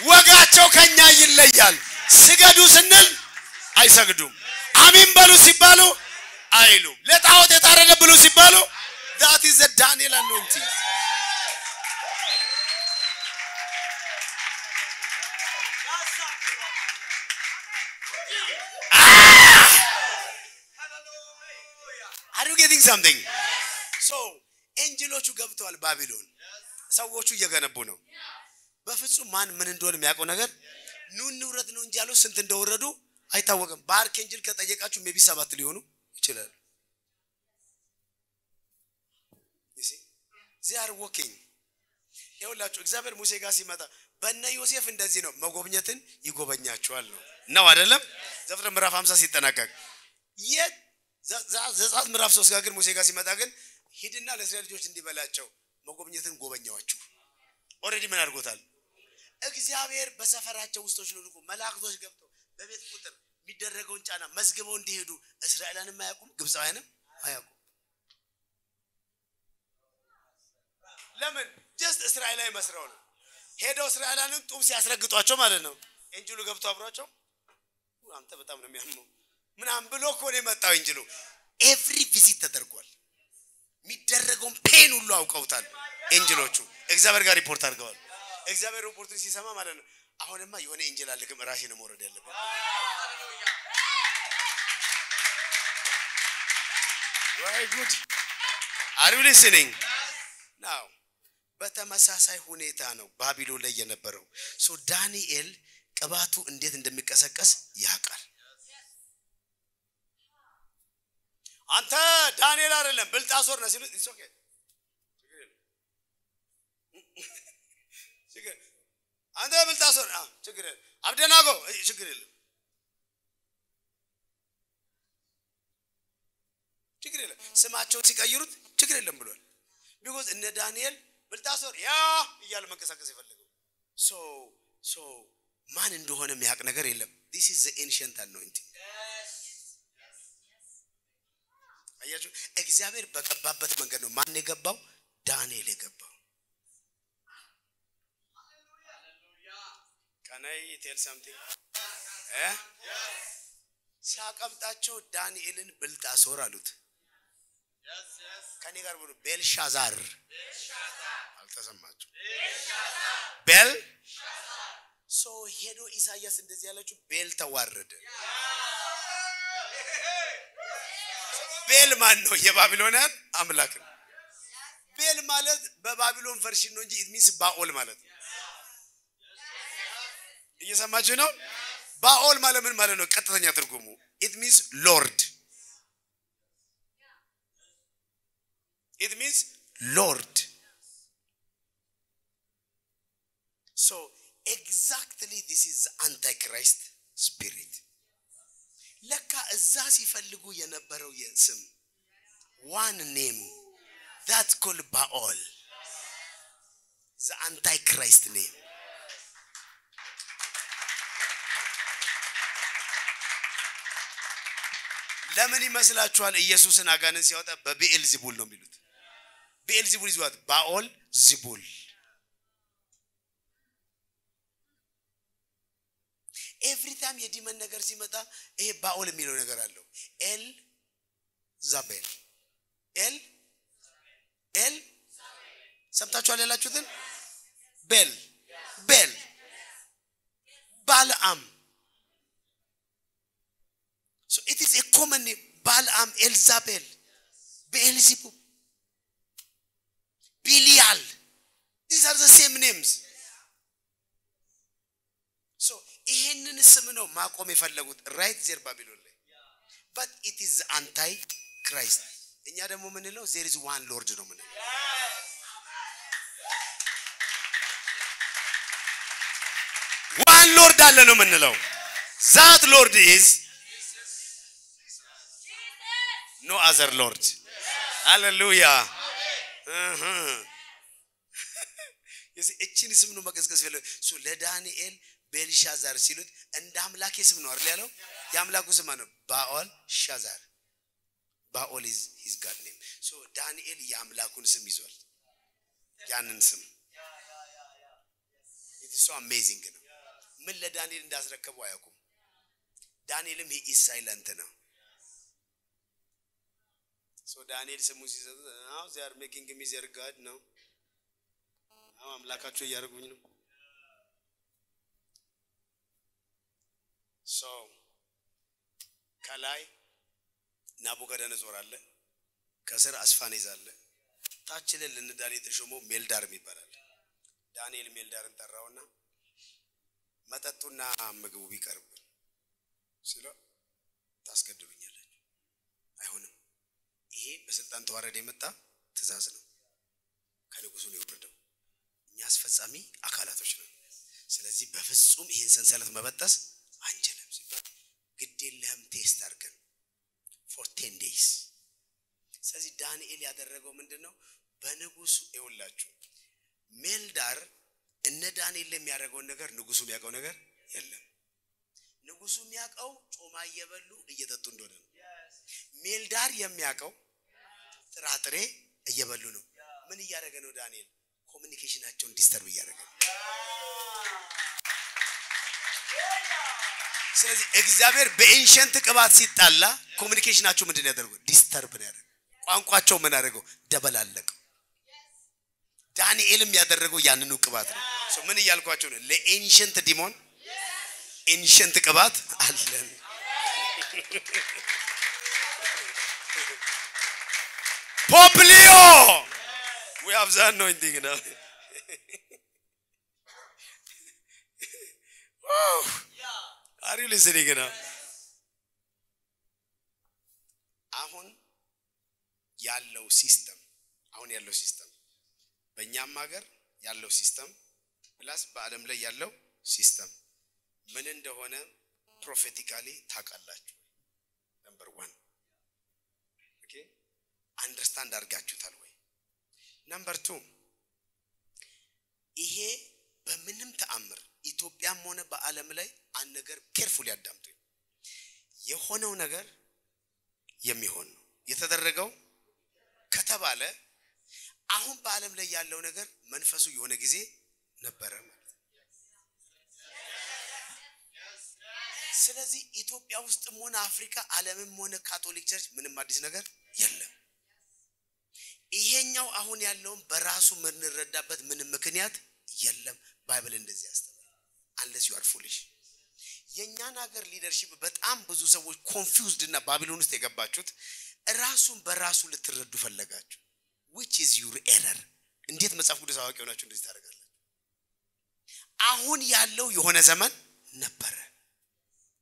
ወጋቸው ከኛ ይለያል ስገዱ ስንል አይሰግዱም አሚን በሉ ሲባሉ አይሉ ለጣዖት የታረደ ብሉ ሲባሉ that is the Daniel anointing Are you getting something so ኤንጅሎቹ ገብተዋል ባቢሎን ሰዎቹ እየገነቡ ነው በፍጹም ማን ምን እንደሆነ የሚያውቀው ነገር ኑኑ ረድ ነው እንጂ ያለው ስንት እንደወረዱ አይታወቅም ባርክ ኤንጅል ከጠየቃችሁ ሜቢ 7 ሊሆኑ ይችላል you see they are walking ይኸውላችሁ እግዚአብሔር ሙሴ ጋር ሲመጣ በእነ ዮሴፍ እንደዚህ ነው መጎብኘትን ይጎበኛቸዋል ነው አይደለም ዘፍጥረት ምዕራፍ 50 ሲጠናቀቅ ዘጸአት ምዕራፍ 3 ጋር ግን ሙሴ ጋር ሲመጣ ግን ሂድና ለእስራኤል ልጆች እንዲበላቸው መጎብኘትን ጎበኛዋችሁ ኦሬዲ ምን አድርጎታል እግዚአብሔር በሰፈራቸው ውስጦች ነው ልቆ መላእክቶች ገብተው በቤት ቁጥር የሚደረገውን ጫና መዝግበው እንዲሄዱ እስራኤላንም ማያውቁም ግብጻውያንም አያውቁም ለምን just እስራኤላዊ መስራው ነው ሄደው እስራኤላንን ጡብ ሲያስረግጧቸው ማለት ነው ኤንጅሉ ገብቶ አብሯቸው አንተ በጣም ነው የሚያምነው ምናም ብሎ ኮኔ መጣው ኤንጅሉ ኤቭሪ ቪዚት ተደርጓል የሚደረገውን ፔን ሁሉ አውቀውታል ኤንጅሎቹ እግዚአብሔር ጋር ሪፖርት አድርገዋል እግዚአብሔር ሪፖርት ሲሰማ ማለት ነው አሁንማ የሆነ ኤንጅል አለከም ራሴ ነው ወረድ ያለበት very good are you listening now በተመሳሳይ ሁኔታ ነው ባቢሎን ላይ የነበረው ሶ ዳንኤል ቅባቱ እንዴት እንደሚቀሰቀስ ያቃል አንተ ዳንኤል አይደለም ብልጣሶር ነህ ሲሉ it's okay ችግር አንተ ብልጣሶር ችግር አብደናጎ ችግር የለም ስማቸው ሲቀይሩት ችግር የለም ብሏል because እነ ዳንኤል ብልጣሶር ያ እያለ መንቀሳቀስ ይፈልጋል so ማን እንደሆነ የሚያውቅ ነገር የለም this is the ancient anointing አያችሁ እግዚአብሔር በገባበት መንገድ ነው ማን የገባው ዳንኤል የገባው can I tell something ሲያቀምጣቸው ዳንኤልን ብልጣሶር አሉት ከኔ ጋር ብሎ ቤልሻዛር አልተሰማችሁ ቤልሻዛር so ሄዶ ኢሳይያስ እንደዚህ ያላችሁ ቤል ተዋረደ ቤል ማን ነው የባቢሎናን አምላክ ነው ቤል ማለት በባቢሎን ቨርሽን ነው እንጂ it means ባኦል ማለት ነው እየሰማችሁ ነው ባኦል ማለት ምን ማለት ነው ቀጥተኛ ትርጉሙ it means lord so exactly this is antichrist spirit ለካ እዛ ሲፈልጉ የነበረው የስም one name that's called Baal the antichrist name ለምን ይመስላችኋል ኢየሱስን አጋንንት ሲያወጣ በቤልዚቡል ነው የሚሉት ቤልዚቡል ይዟት ባኦል ዚቡል every time የዲመን ነገር ሲመጣ ይሄ ባኦል የሚለው ነገር አለው ኤል ዛቤል ሰምታችኋል ያላችሁትን ቤል ባልአም so it is a common name Balaam Elzabel Beelzebub Belial these are the same names so ይሄንን ስም ነው ማቆም የፈለጉት right there Babylon ላይ but it is anti Christ እኛ ደግሞ ምን ነው there is one lord ነው ምን one lord አለ ነው ምን ነው that lord is no other lord hallelujah እቺን ስም ነው መቀስቀስ ፈለ ሶ ለዳንኤል ቤልሻዛር ሲሉት እንደ አምላኬ ስም ነው አይደል ያለው ያምላኩ ስም ነው ባኦል ሻዛር ባኦል is his god name so ዳንኤል ያምላኩን ስም ይዟል ያንን ስም it is so amazing ነው ምን ለዳንኤል እንዳስረከበው አያውቁም ዳንኤልም he is silent ነው so Daniel semusi now they are making me their god now now አምላካቸው ያርጉኝ ነው so ከላይ ናቡከደነጾር አለ ከስር አስፋኔዝ አለ ታች ላይ ለዳንኤል የተሾመው ሜልዳር ይባላል ዳንኤል ሜልዳርን ጠራውና መጠጡና ምግቡ ቢቀርብ ሲሎ ታስገድሉኛላችሁ አይሆንም ይሄ በስልጣን ተዋረደ የመጣ ትእዛዝ ነው ከንጉሱ ነው የወረደው እኛ አስፈጻሚ አካላቶች ነው ስለዚህ በፍጹም ይሄን ሰንሰለት መበጠስ አንችልም ሲባል ግዴለም ቴስት አድርገን for 10 days ስለዚህ ዳንኤል ያደረገው ምንድነው በንጉሱ ይወላችሁ ሜልዳር እነ ዳንኤል የሚያደርገው ነገር ንጉሱ የሚያውቀው ነገር የለም ንጉሱ የሚያውቀው ጾማ እየበሉ እየጠጡ እንደሆነ ነው ሜልዳር የሚያውቀው ጥራጥሬ እየበሉ ነው ምን እያደረገ ነው ዳንኤል ኮሙኒኬሽናቸውን ዲስተርብ እያደረገ ነው ስለዚህ እግዚአብሔር በኤንሸንት ቅባት ሲጣላ ኮሙኒኬሽናቸው ምንድነው ያደርገው ዲስተርብ ነው ያደርገው ቋንቋቸው ምን አደረገው ደበላለቀው ዳንኤልም ያደረገው ያንኑ ቅባት ነው ሶ ምን ይያልኳቸው ነው ለኤንሸንት ዲሞን ኤንሸንት ቅባት አለን Poplio we have that anointing now oh are you listening now አሁን ያለው ሲስተም በእኛም ሀገር ያለው ሲስተም ፕላስ በአለም ላይ ያለው ሲስተም ምን እንደሆነ ፕሮፌቲካሊ ታውቃላችሁ ነምበር 1 ኦኬ አንደርስታንድ አድርጋችሁታል ወይ ነምበር 2 ይሄ በምንም ተአምር ኢትዮጵያም ሆነ በዓለም ላይ አንድ ነገር ኬርፉሊ አዳምጡ የሆነው ነገር የሚሆን ነው የተደረገው ከተባለ አሁን በዓለም ላይ ያለው ነገር መንፈሱ የሆነ ጊዜ ነበረ ማለት ስለዚህ ኢትዮጵያ ውስጥም ሆነ አፍሪካ ዓለምም ሆነ ካቶሊክ ቸርች ምንም አዲስ ነገር የለም ይሄኛው አሁን ያለው በራሱ ምንረዳበት ምንም ምክንያት የለም ባይብል እንደዚህ ያስተምራል unless you are foolish የኛን ሀገር ሊደርሺፕ በጣም ብዙ ሰዎች ኮንፊውዝድ እና ባቢሎን ውስጥ የገባችሁት ራሱን በራሱ ልትረዱ ፈለጋችሁ which is your error እንዴት መጽሐፍ ቅዱስ አዋቂ ሆናችሁ እንደዚህ ታደርጋላችሁ አሁን ያለው የሆነ ዘመን ነበር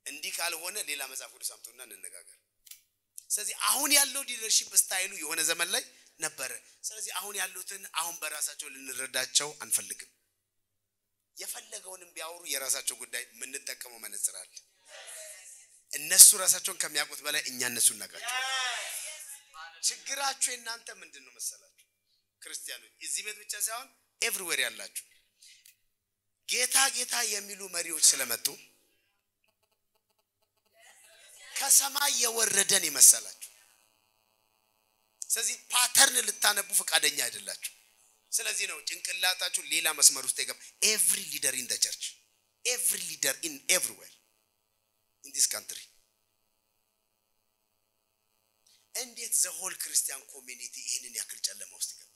እንዲህ ካልሆነ ሌላ መጽሐፍ ቅዱስ አምጡና እንነጋገር ስለዚህ አሁን ያለው ሊደርሺፕ ስታይሉ የሆነ ዘመን ላይ ነበር ስለዚህ አሁን ያሉትን አሁን በራሳቸው ልንረዳቸው አንፈልግም የፈለገውንም ቢያወሩ የራሳቸው ጉዳይ ምን ተጠቀመው መነጽራል እነሱ ራሳቸውን ከሚያውቁት በላይ እኛ እነሱ እናቃቸው ችግራችሁ እናንተ ምንድነው መሰላችሁ ክርስቲያኖች እዚህ ቤት ብቻ ሳይሆን ኤቭሪዌር ያላችሁ ጌታ የሚሉ መሪዎች ስለመጡ ከሰማይ የወረደን ይመስላችሁ ስለዚህ ፓተርን ልታነቡ ፈቃደኛ አይደላችሁ ስለዚህ ነው ጭንቅላታችሁ ሌላ መስመር ውስጥ ይገባ every leader in the church every leader in everywhere in this country እንዴት the whole Christian community ይሄንን ያክል ጨለማ ውስጥ ይገባ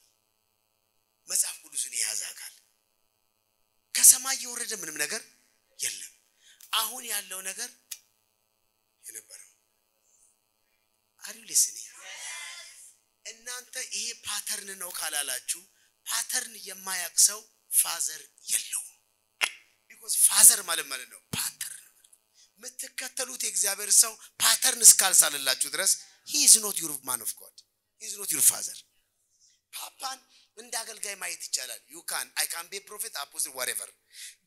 መጽሐፍ ቅዱስን ያዛጋል ከሰማይ የወረደ ምንም ነገር የለም አሁን ያለው ነገር የነበረው are you listening እናንተ ይሄ ፓተርን ነው ካላላችሁ ፓተርን የማያክሰው ፋዘር የለው because ፋዘር ማለት ነው ፓተርን ምትከተሉት የእግዚአብሔር ሰው ፓተርን ስካልሳለላችሁ ድረስ he is not your man of God he is not your father ፓፓን እንደ አገልጋይ ማየት ይቻላል I can be a prophet apostle whatever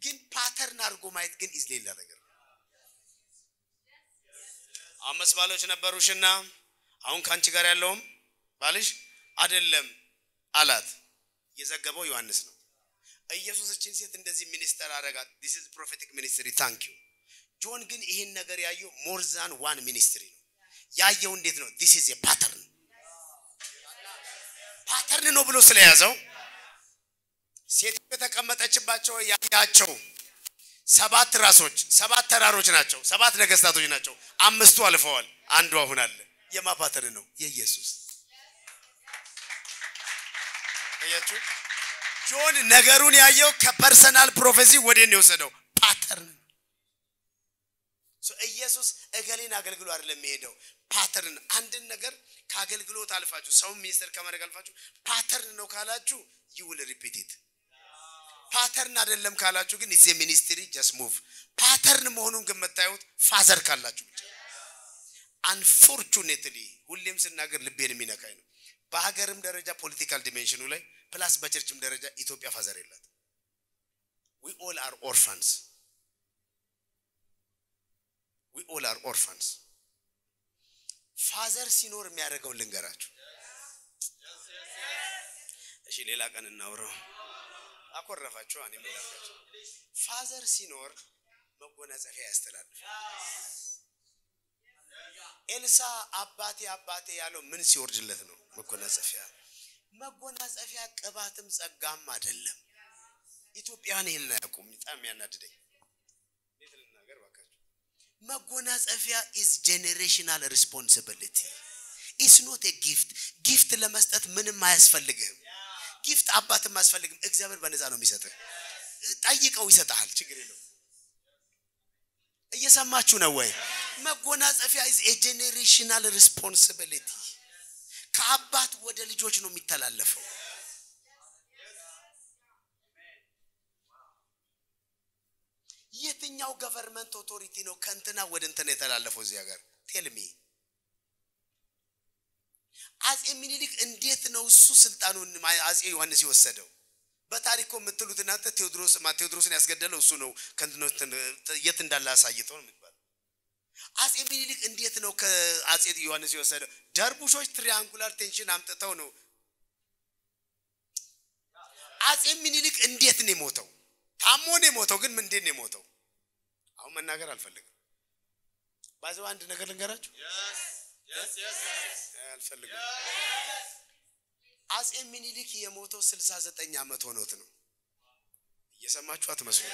ግን ፓተርን አድርጎ ማየት ግን is ሌላ ነገር አመስ ባሎች ነበሩሽና አሁን ካንቺ ጋር ያለውም ባልሽ አይደለም አላት የዘገበው ዮሐንስ ነው ኢየሱስ እቺን ሴት እንደዚህ ሚኒስተር አረጋት this is prophetic ministry thank you ጆን ግን ይሄን ነገር ያየው more than one ministry ነው ያየው እንዴት ነው this is a pattern ነው ብሎ ስለያዘው ሴት የተቀመጠችባቸው ያያቸው 7 ራሶች 7 ተራሮች ናቸው 7 ነገስታቶች ናቸው 5ቱ አልፈዋል አንዱ አሁን አለ የማፓተር ነው የኢየሱስ አያችሁ ጆን ነገሩን ያየው ከፐርሰናል ፕሮፌሲ ወዴት ነው የወሰደው ፓተርን ኢየሱስ እገሌን አገልግሎ አይደለም የሚሄደው ፓተርን አንድን ነገር ካገልግሎት አልፋችሁ ሰው ሚኒስተር ከማድረግ አልፋችሁ ፓተርን ነው ካላችሁ you will repeat it ፓተርን አይደለም ካላችሁ ግን it's a ministry just move ፓተርን መሆኑን ግን መታየት ፋዘር ካላችሁ ብቻ unfortunately ሁሌም ስናገር ልቤን የሚነካኝ ነው በሀገርም ደረጃ ፖለቲካል ዲሜንሽኑ ላይ ፕላስ በቸርችም ደረጃ ኢትዮጵያ ፋዘር የላት we all are orphans ፋዘር ሲኖር የሚያደርገው ልንገራችሁ እሺ ሌላ ቀን እናውራው አቆረፋችሁ እኔ መላካችሁ ፋዘር ሲኖር መጎናጸፊያ ያስተላልፍ ኤልሳ አባቴ ያለው ምን ሲወርድለት ነው መጎናጸፊያ ቅባትም ጸጋም አይደለም ኢትዮጵያን ይሄን ያቁም በጣም ያናድደኝ ለተናገር ባካችሁ መጎናጸፊያ is generational responsibility it's not a gift ለመስጠት ምንም አያስፈልግም gift አባትም አያስፈልግም እግዚአብሔር በነፃ ነው የሚሰጠው ጠይቀው ይሰጣል ችግር የለው እየሰማችሁ ነው ወይ መጎናጸፊያ is a generational responsibility ከአባት ወደ ልጆች ነው የሚተላለፈው የትኛው ገቨርንመንት ኦቶሪቲ ነው ከንተና ወደ እንተና የተላለፈው እዚህ ሀገር tell me አጼ ሚኒሊክ እንዴት ነው እሱ ስልጣኑን አጼ ዮሐንስ ይወሰደው በታሪኮ የምትሉት እናንተ ቴዎድሮስን ያስገደለው እሱ ነው ከንተና የት እንዳለ አሳይተው ነው የሚባለው አጼ ሚኒሊክ እንዴት ነው ከአጼ ዮሐንስ ይወሰደው ደርቡሾች ትሪያንጉላር ቴንሽን አምጥተው ነው አጼ ምኒልክ እንዴት ነው የሞተው? ታሞ ነው የሞተው። ግን ምን እንዴት ነው የሞተው? አሁን መናገር አልፈልግም። ባዘው አንድ ነገር ልንገራችሁ። አልፈልግም። አጼ ምኒልክ የሞተው 69 ዓመት ሆኖት ነው። እየሰማችሁ አትመስሉ?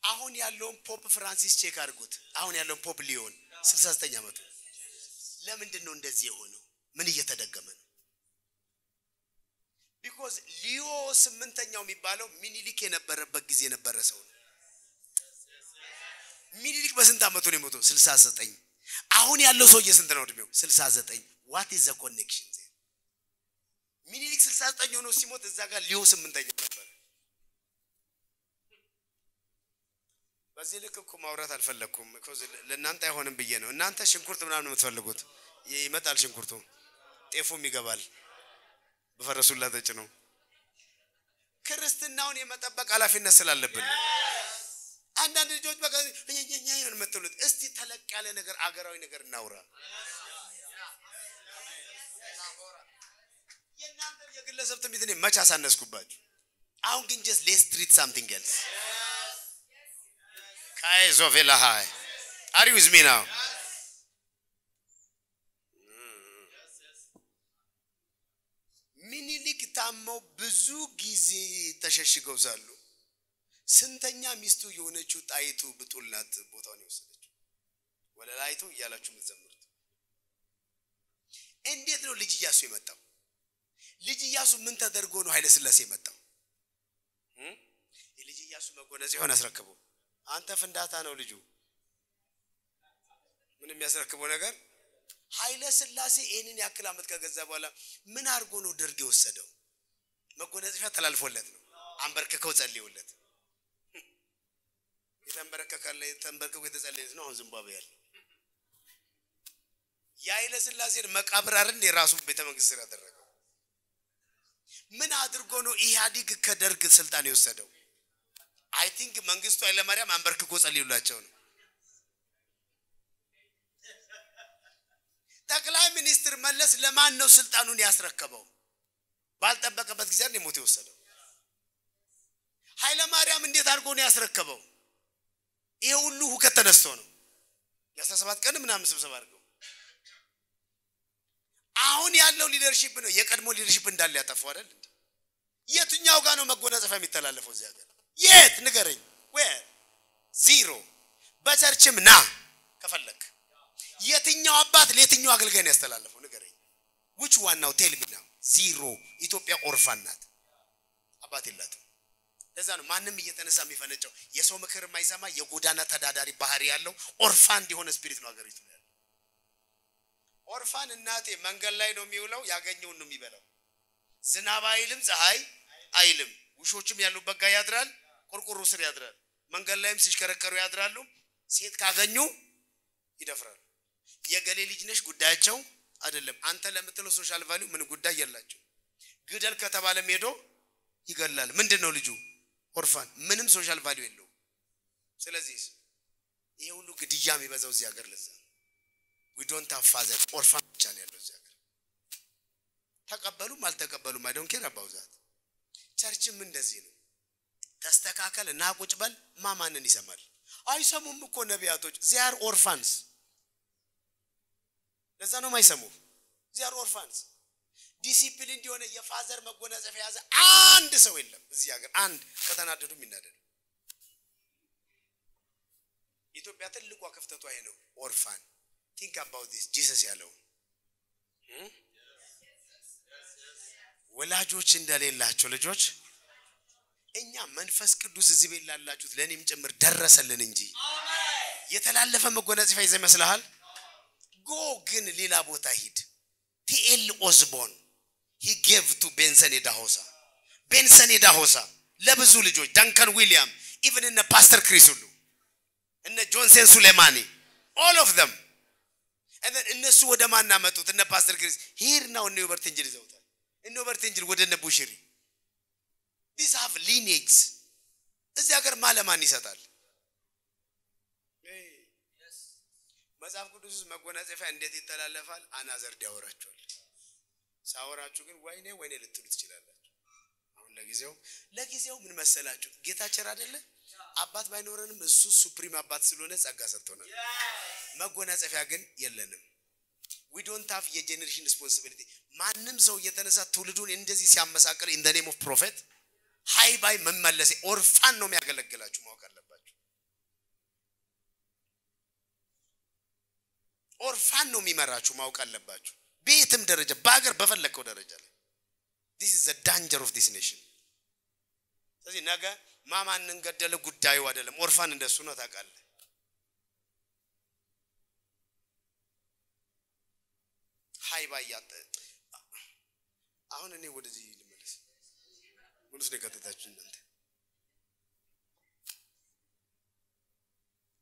አሁን ያለውን ፖፕ ፍራንሲስ ቼክ አድርጉት። አሁን ያለውን ፖፕ ሊዮን 69 ዓመቱ። ለምንድን ነው እንደዚህ የሆነው? ምን እየተደገመ ነው? because ሊዮ 8ኛው የሚባለው ምኒልክ የነበረበት ጊዜ የነበረ ሰው ነው። ምኒልክ በስንት ዓመቱ ነው የሞተው? 69። አሁን ያለው ሰው የስንት ነው እድሜው? 69። what is the connection there? ምኒልክ 69 ሆኖ ሲሞት እዛ ጋር ሊዮ 8ኛው ነበር። በዚህ ልክ እኮ ማውራት አልፈለኩም because ለእናንተ አይሆንም ብዬ ነው። እናንተ ሽንኩርት ምናምን የምትፈልጉት ይመጣል፣ ሽንኩርቱ ጤፉም ይገባል በፈረሱላ ተጭኖ። ክርስትናውን የመጠበቅ ኃላፊነት ስላለብን አንዳንድ ልጆች በቃ እኛኛኛኝ ነው የምትሉት። እስቲ ተለቅ ያለ ነገር አገራዊ ነገር እናውራ። የእናንተ የግለሰብ ትምት ነው መቻ ሳነስኩባችሁ። አሁን ግን just let's treat something else. Guys of Elahai, are you with me now? ምኒልክ ታመው ብዙ ጊዜ ተሸሽገው ሳሉ ስንተኛ ሚስቱ የሆነችው ጣይቱ ብጡልናት ቦታውን የወሰደችው ወለላይቱ እያላችሁ የምትዘምሩት እንዴት ነው? ልጅ ኢያሱ የመጣው ልጅ ኢያሱ ምን ተደርጎ ነው ኃይለ ሥላሴ የመጣው? የልጅ ኢያሱ መጎናጸፊያውን አስረከበው። አንተ ፍንዳታ ነው ልጁ ምን የሚያስረክበው ነገር? ኃይለ ሥላሴ እኔን ያክል አመት ከገዛ በኋላ ምን አርጎ ነው ደርግ የወሰደው? መጎናጸፊያ ተላልፎለት ነው። አንበርክከው ጸልዩለት። የተንበረከከለ ተንበርክኮ የተጸለየት ነው። አሁን ዝምባብዌ ያለ የኃይለ ሥላሴን መቃብር አይደል የራሱ ቤተ መንግስት ስራ ያደረገው? ምን አድርጎ ነው ኢህአዲግ ከደርግ ስልጣን የወሰደው? I think መንግስቱ ኃይለ ማርያም አንበርክኮ ጸልዩላቸው ነው። ጠቅላይ ሚኒስትር መለስ ለማን ነው ስልጣኑን ያስረከበው? ባልጠበቀበት ጊዜ ነው ሞት የወሰደው። ኃይለ ማርያም እንዴት አድርጎ ነው ያስረከበው? ይሄ ሁሉ ሁከት ተነስቶ ነው። የ17 ቀን ምናምን ስብሰባ አድርገው አሁን ያለው ሊደርሺፕ ነው የቀድሞ ሊደርሺፕ እንዳለ ያጠፋው አይደል እንዴ? የትኛው ጋር ነው መጎናጸፊያ የሚተላለፈው እዚህ ሀገር? የት ንገረኝ? where? ዜሮ። በቸርችም ና ከፈለክ የትኛው አባት ለየትኛው አገልጋይ ነው ያስተላለፈው ንገረኝ? which one now tell me now? ዜሮ። ኢትዮጵያ ኦርፋን ናት፣ አባት የላትም። ለዛ ነው ማንንም እየተነሳ የሚፈነጨው። የሰው ምክር የማይሰማ የጎዳና ተዳዳሪ ባህሪ ያለው ኦርፋን እንዲሆነ ስፒሪት ነው ሀገሪቱ ያለው። ኦርፋን እናቴ መንገድ ላይ ነው የሚውለው፣ ያገኘውን ነው የሚበላው። ዝናብ አይልም፣ ፀሐይ አይልም። ውሾችም ያሉበት ጋር ያድራል፣ ቆርቆሮ ስር ያድራል። መንገድ ላይም ሲሽከረከሩ ያድራሉ። ሴት ካገኙ ይደፍራሉ። የገሌ ልጅ ነሽ ጉዳያቸው አይደለም። አንተ ለምትለው ሶሻል ቫልዩ ምን ጉዳይ ያላቸው? ግደል ከተባለ ሄዶ ይገላል። ምንድነው ልጁ? ኦርፋን። ምንም ሶሻል ቫልዩ የለው። ስለዚህ ይሄ ሁሉ ግድያ የሚበዛው እዚህ ሀገር ለዛ we don't have father ኦርፋን ብቻ ነው ያለው እዚህ ሀገር። ተቀበሉም አልተቀበሉም I don't care about that። ቸርችም እንደዚህ ነው። ተስተካከል እና ቁጭ በል ማማንን ይሰማል? አይሰሙም እኮ ነቢያቶች። they are orphans። ለዛ ነው ማይሰሙ። they are orphans። ዲሲፕሊን እንዲሆነ የፋዘር መጎናጸፊያ ያዘ አንድ ሰው የለም እዚህ ሀገር። አንድ ከተናደዱም ይናደዱ። ኢትዮጵያ ትልቋ ክፍተቷ ይሄ ነው፣ ኦርፋን። think about this Jesus ያለው ወላጆች እንደሌላቸው ልጆች እኛ መንፈስ ቅዱስ እዚህ ቤት ላላችሁት ለኔም ጭምር ደረሰልን እንጂ የተላለፈ መጎናጸፊያ ይዘህ መስልሃል? ጎ ግን ሌላ ቦታ ሂድ። ቲኤል ኦዝቦን he gave to Benson Idahosa ለብዙ ልጆች ዳንከን ዊሊያም even in the pastor Chris ሁሉ እነ ጆንሰን ሱሌማኒ all of them and then እነሱ ወደ ማን አመጡት? እነ ፓስተር ክሪስ here now እነ ሮበርት እንጅል ይዘውታል። እነ ሮበርት እንጅል ወደ እነ ቡሽሪ these have lineage። እዚህ ሀገር ማለማን ይሰጣል? መጽሐፍ ቅዱስ መጎናጸፊያ እንዴት ይተላለፋል? አናዘር ዲያወራቸዋል። ሳወራችሁ ግን ወይኔ ልትሉ ትችላላችሁ። አሁን ለጊዜው ምን መሰላችሁ ጌታ ቸር አይደለ አባት ባይኖረንም እሱ ሱፕሪም አባት ስለሆነ ጸጋ ሰጥቶናል መጎናጸፊያ ግን የለንም we don't have a generation responsibility ማንንም ሰው እየተነሳ ትውልዱን እንደዚህ ሲያመሳክር in the name of prophet ሃይ ባይ መመለስ ኦርፋን ነው የሚያገለግላችሁ ማወቅ አለባችሁ ኦርፋን ነው የሚመራችሁ ማወቅ አለባችሁ ቤትም ደረጃ ባገር በፈለከው ደረጃ ላይ this is the danger of this nation ስለዚህ ነገ ማማንን ገደለ ጉዳዩ አይደለም ኦርፋን እንደሱ ነው ታውቃለህ ሃይ ባይ ያጠ አሁን እኔ ወደዚህ ልመለስ ወደዚህ ደቀጣችሁ እናንተ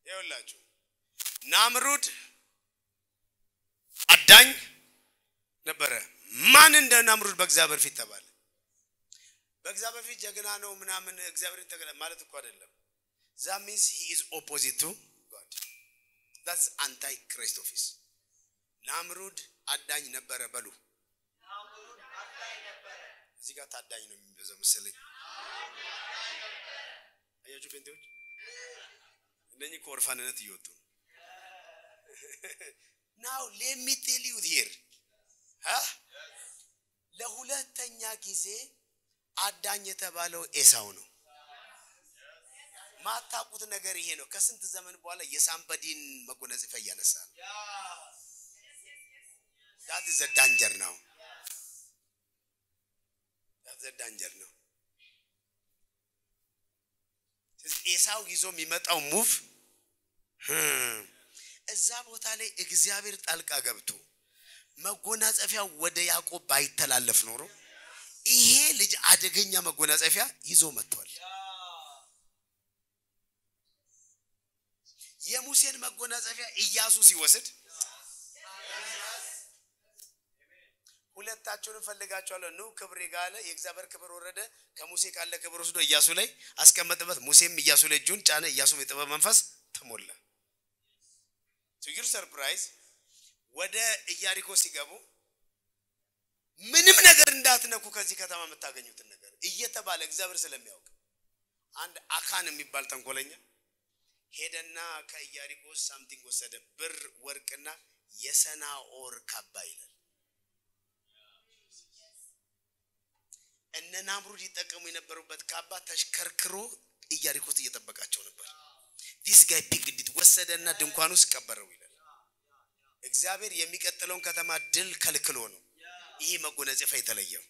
ይኸውላችሁ ናምሩድ አዳኝ ነበረ ማን እንደ ናምሩድ በእግዚአብሔር ፊት ተባለ በእግዚአብሔር ፊት ጀግና ነው ምናምን እግዚአብሔርን ተገለ ማለት እኮ አይደለም that means he is opposite to God that's anti Christ office ናምሩድ አዳኝ ነበረ በሉ ናምሩድ አዳኝ ነበረ እዚህ ጋር ታዳኝ ነው የሚበዛው መሰለኝ አያችሁ ጴንጤዎች እንደኚህ ኮርፋንነት ይወጡ now let me tell you here ለሁለተኛ ጊዜ አዳኝ የተባለው ኤሳው ነው ማታቁት ነገር ይሄ ነው ከስንት ዘመን በኋላ የሳምበዲን መጎናጸፊያ ያነሳ that is a danger now that's a danger now ኤሳው ይዞ የሚመጣው ሙቭ እዛ ቦታ ላይ እግዚአብሔር ጣልቃ ገብቶ መጎናጸፊያ ወደ ያዕቆብ ባይተላለፍ ኖሮ ይሄ ልጅ አደገኛ መጎናጸፊያ ይዞ መጥቷል የሙሴን መጎናጸፊያ ኢያሱ ሲወስድ ሁለታቸውን ፈልጋቸዋለሁ ነው ክብር ይጋለ የእግዚአብሔር ክብር ወረደ ከሙሴ ካለ ክብር ወስዶ ኢያሱ ላይ አስቀመጠበት ሙሴም ኢያሱ ላይ እጁን ጫነ ኢያሱም የጥበብ መንፈስ ተሞላ to your surprise ወደ ኢያሪኮ ሲገቡ ምንም ነገር እንዳትነኩ ከዚህ ከተማ መታገኙት ነገር እየተባለ እግዚአብሔር ስለሚያውቅ አንድ አካን የሚባል ተንኮለኛ ሄደና ከኢያሪኮ ሳምቲንግ ወሰደ ብር ወርቅና የሰናኦር ካባ ይላል እነ ናምሩድ ይጠቀሙ የነበሩበት ካባ ተሽከርክሮ ኢያሪኮ እየተጠበቃቸው ነበር this guy picked it ወሰደና ድንኳን ውስጥ ቀበረው ይላል እግዚአብሔር የሚቀጥለውን ከተማ ድል ከልክሎ ነው ይሄ መጎናጸፊያ የተለየው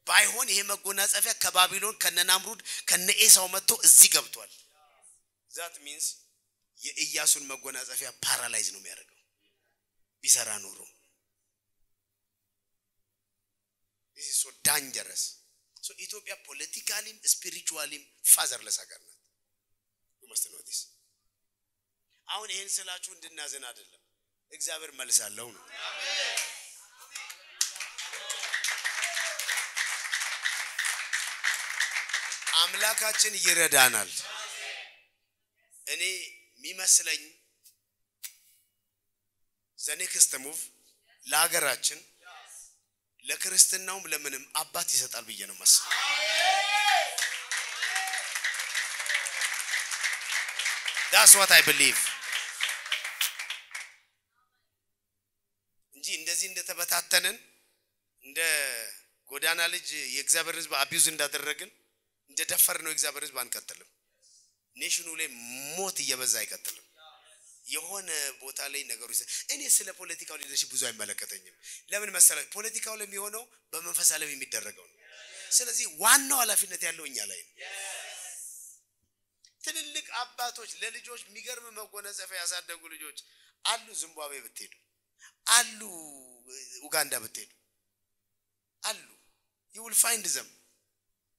ባይሆን ይሄ መጎናጸፊያ ከባቢሎን ከነናምሩድ ከነኤሳው መጥቶ እዚህ ገብቷል that means የኢያሱን መጎናጸፊያ ፓራላይዝ ነው የሚያደርገው ቢሰራ ኖሮ this is so dangerous so Ethiopia politically spiritually fatherless ሀገር ናት you must know this አሁን ይሄን ስላችሁ እንድናዘን አይደለም እግዚአብሔር መልሳለው ነው አሜን አምላካችን ይረዳናል እኔ የሚመስለኝ the next move ለሀገራችን ለክርስትናውም ለምንም አባት ይሰጣል ብዬ ነው ማስበው that's what I believe እንጂ እንደዚህ እንደተበታተነን እንደ ጎዳና ልጅ የእግዚአብሔር ሕዝብ አቢዩዝ እንዳደረግን እንደደፈር ነው እግዚአብሔር ሕዝብ አንቀጥልም ኔሽኑ ላይ ሞት እየበዛ አይቀጥልም የሆነ ቦታ ላይ ነገሩ እኔ ስለ ፖለቲካው ሊደርሺፕ ብዙ አይመለከተኝም ለምን መሰለህ ፖለቲካው ላይ የሚሆነው በመንፈስ ዓለም የሚደረገው ነው ስለዚህ ዋናው ኃላፊነት ያለው እኛ ላይ ነው ትልልቅ አባቶች ለልጆች የሚገርም መጎናጸፊያ ያሳደጉ ልጆች አሉ ዚምባብዌ ብትሄዱ አሉ ኡጋንዳ ብትሄዱ አሉ you will find them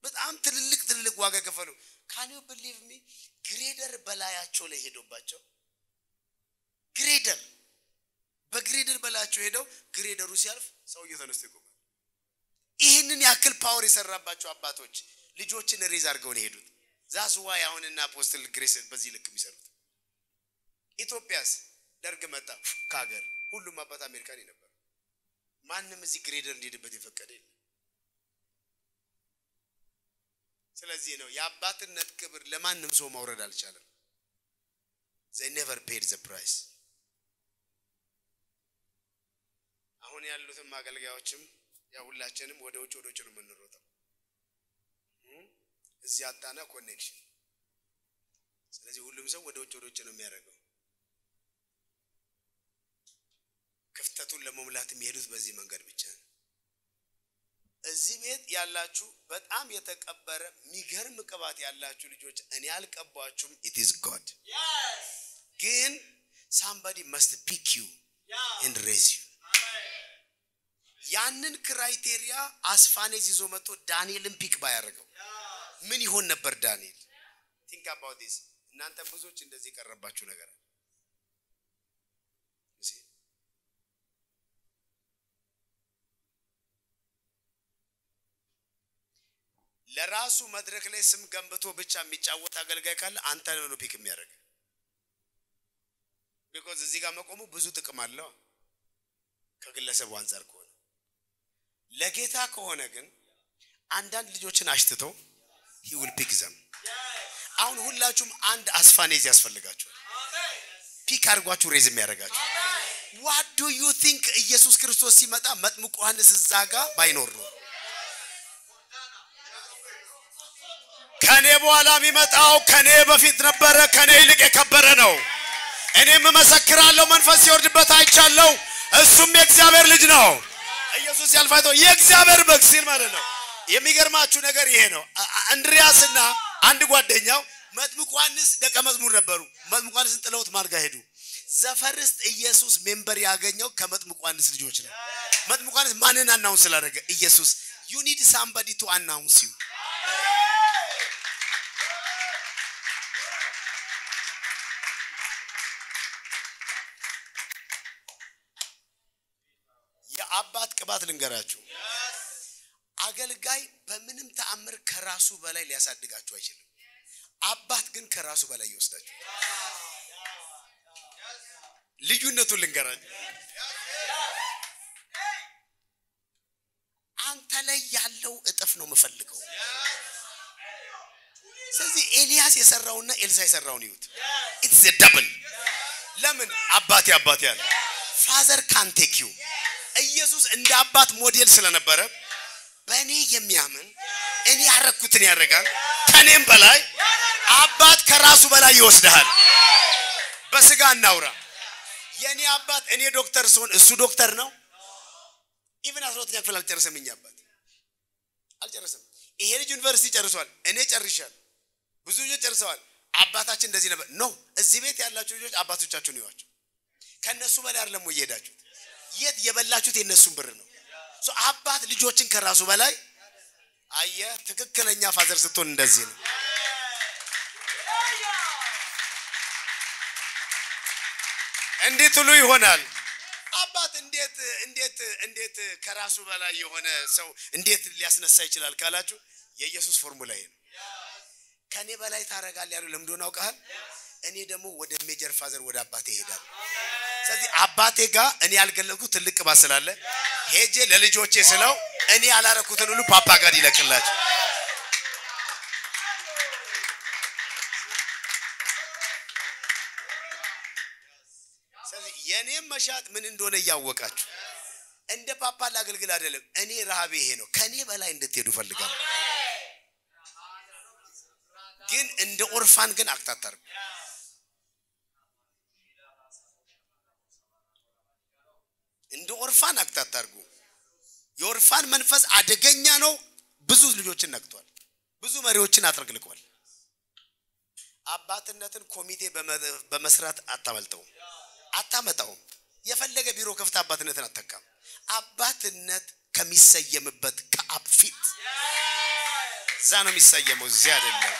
በጣም ትልልቅ ዋጋ ከፈሉ can you believe me ግሬደር በላያቸው ላይ ሄዶባቸው ግሬደር በግሬደር በላያቸው ሄደው ግሬደሩ ሲያልፍ ሰውየው ተነስቶ ይቆማል ይሄንን ያክል ፓወር የሰራባቸው አባቶች ልጆችን ሪዝ አድርገው ነው ሄዱት that's why አሁንና አፖስትል ግሬስ በዚህ ልክ የሚሰሩት ኢትዮጵያስ ደርግ መጣ ካገር ሁሉም አባት አሜሪካን ነበር ማንንም እዚህ ግሬደር እንዲሄድበት የፈቀደ የለም ለዚህ ነው የአባትነት ክብር ለማንም ሰው ማውረድ አልቻለም they never paid the price አሁን ያሉትን ማገልጋዮችም ያ ሁላችንም ወደ ውጭ ነው የምንሮጠው እዚህ አጣና ኮኔክሽን ስለዚህ ሁሉም ሰው ወደ ውጭ ነው የሚያደርገው ክፍተቱን ለመሙላት የሚሄዱት በዚህ መንገድ ብቻ ነው እዚህ ቤት ያላችሁ በጣም የተቀበረ ሚገርም ቅባት ያላችሁ ልጆች እኔ አልቀባችሁም it is God yes ግን somebody must pick you and raise you ያንን ክራይቴሪያ አስፋኔዝ ይዞ መጥቶ ዳንኤልን ፒክ ባያደርገው ምን ይሆን ነበር ዳንኤል think about this እናንተ ብዙዎች እንደዚህ ቀረባችሁ ነገር ለራሱ መድረክ ላይ ስም ገንብቶ ብቻ የሚጫወት አገልጋይ ካለ አንተ ነው ፒክ የሚያደርግ because እዚህ ጋር መቆሙ ብዙ ጥቅም አለው ከግለሰቡ አንፃር ከሆነ ለጌታ ከሆነ ግን አንዳንድ ልጆችን አሽትቶ he will pick them አሁን ሁላችሁም አንድ አስፋኔዝ ያስፈልጋችኋል ፒክ አድርጓችሁ ሬዝ የሚያደርጋችሁ what do you think ኢየሱስ ክርስቶስ ሲመጣ መጥምቁ ዮሐንስ እዛጋ ባይኖር ነው ከኔ በኋላ የሚመጣው ከኔ በፊት ነበር ከኔ ይልቅ የከበረ ነው እኔም መሰክራለሁ መንፈስ ይወርድበት አይቻለሁ እሱም የእግዚአብሔር ልጅ ነው ኢየሱስ ያልፋይቶ የእግዚአብሔር በግ ሲል ማለት ነው የሚገርማችሁ ነገር ይሄ ነው አንድሪያስና አንድ ጓደኛው መጥምቁ ዮሐንስ ደቀ መዝሙር ነበሩ መጥምቁ ዮሐንስን ጥለውት ማርጋ ሄዱ ዘፈርስት ኢየሱስ ሜምበር ያገኘው ከመጥምቁ ዮሐንስ ልጆች ነው መጥምቁ ዮሐንስ ማንን አናውንስ ስላደረገ ኢየሱስ you need somebody to announce you የአባት ቅባት ልንገራችሁ አገልጋይ በምንም ተአምር ከራሱ በላይ ሊያሳድጋችሁ አይችልም አባት ግን ከራሱ በላይ ይወስዳችሁ ልዩነቱን ልንገራችሁ አንተ ላይ ያለው እጥፍ ነው መፈልገው ስለዚህ ኤልያስ የሰራውና ኤልሳ የሰራውን ይሁት it's a double ለምን አባቴ ያለ father can take you ኢየሱስ እንደ አባት ሞዴል ስለነበረ በእኔ የሚያምን እኔ ያረኩትን ያረጋል ከኔም በላይ አባት ከራሱ በላይ ይወስዳል በስጋ እናውራ የኔ አባት እኔ ዶክተር ሶን እሱ ዶክተር ነው ኢቭን 12ኛ ክፍል አልጨረሰም አባት አልጨረሰም ይሄ ልጅ ዩኒቨርሲቲ ጨርሷል እኔ ጨርሻለሁ ብዙ ልጆች ጨርሰዋል አባታችን እንደዚህ ነበር ነው እዚህ ቤት ያላችሁ ልጆች አባቶቻችሁን ይዋቸው ከነሱ በላይ አይደለም ወይሄዳችሁ የት የበላችሁት የነሱን ብር ነው ሶ አባት ልጆችን ከራሱ በላይ አየ ትክክለኛ ፋዘር ስትሆን እንደዚህ ነው እንዴት ሁሉ ይሆናል አባት እንዴት ከራሱ በላይ የሆነ ሰው እንዴት ሊያስነሳ ይችላል ካላችሁ የኢየሱስ ፎርሙላ ይሄ ነው ከኔ በላይ ታረጋል ያሉ ለምዶን አውቃል እኔ ደግሞ ወደ ሜጀር ፋዘር ወደ አባቴ ሄዳለሁ ስለዚህ አባቴ ጋር እኔ ያልገለልኩት ትልቅ ቅባት ስላለ ሄጄ ለልጆቼ ስለው እኔ ያላረኩትን ሁሉ ፓፓ ጋር ይለቅላችሁ ስለዚህ የኔም መሻት ምን እንደሆነ ያወቃችሁ እንደ ፓፓ ላገልግል አይደለም እኔ ረሃቤ ይሄ ነው ከኔ በላይ እንድትሄዱ ፈልጋለሁ ግን እንደ ኦርፋን ግን አክታታር እንደ ኦርፋን አክታታርጉ የኦርፋን መንፈስ አደገኛ ነው ብዙ ልጆችን ነክቷል ብዙ መሪዎችን አጥርግልቋል አባትነትን ኮሚቴ በመስራት አታመጣው የፈለገ ቢሮ ከፍታ አባትነትን አተካም አባትነት ከሚሰየምበት ከአብፊት ዛኖ የሚሰየመው እዚህ አይደለም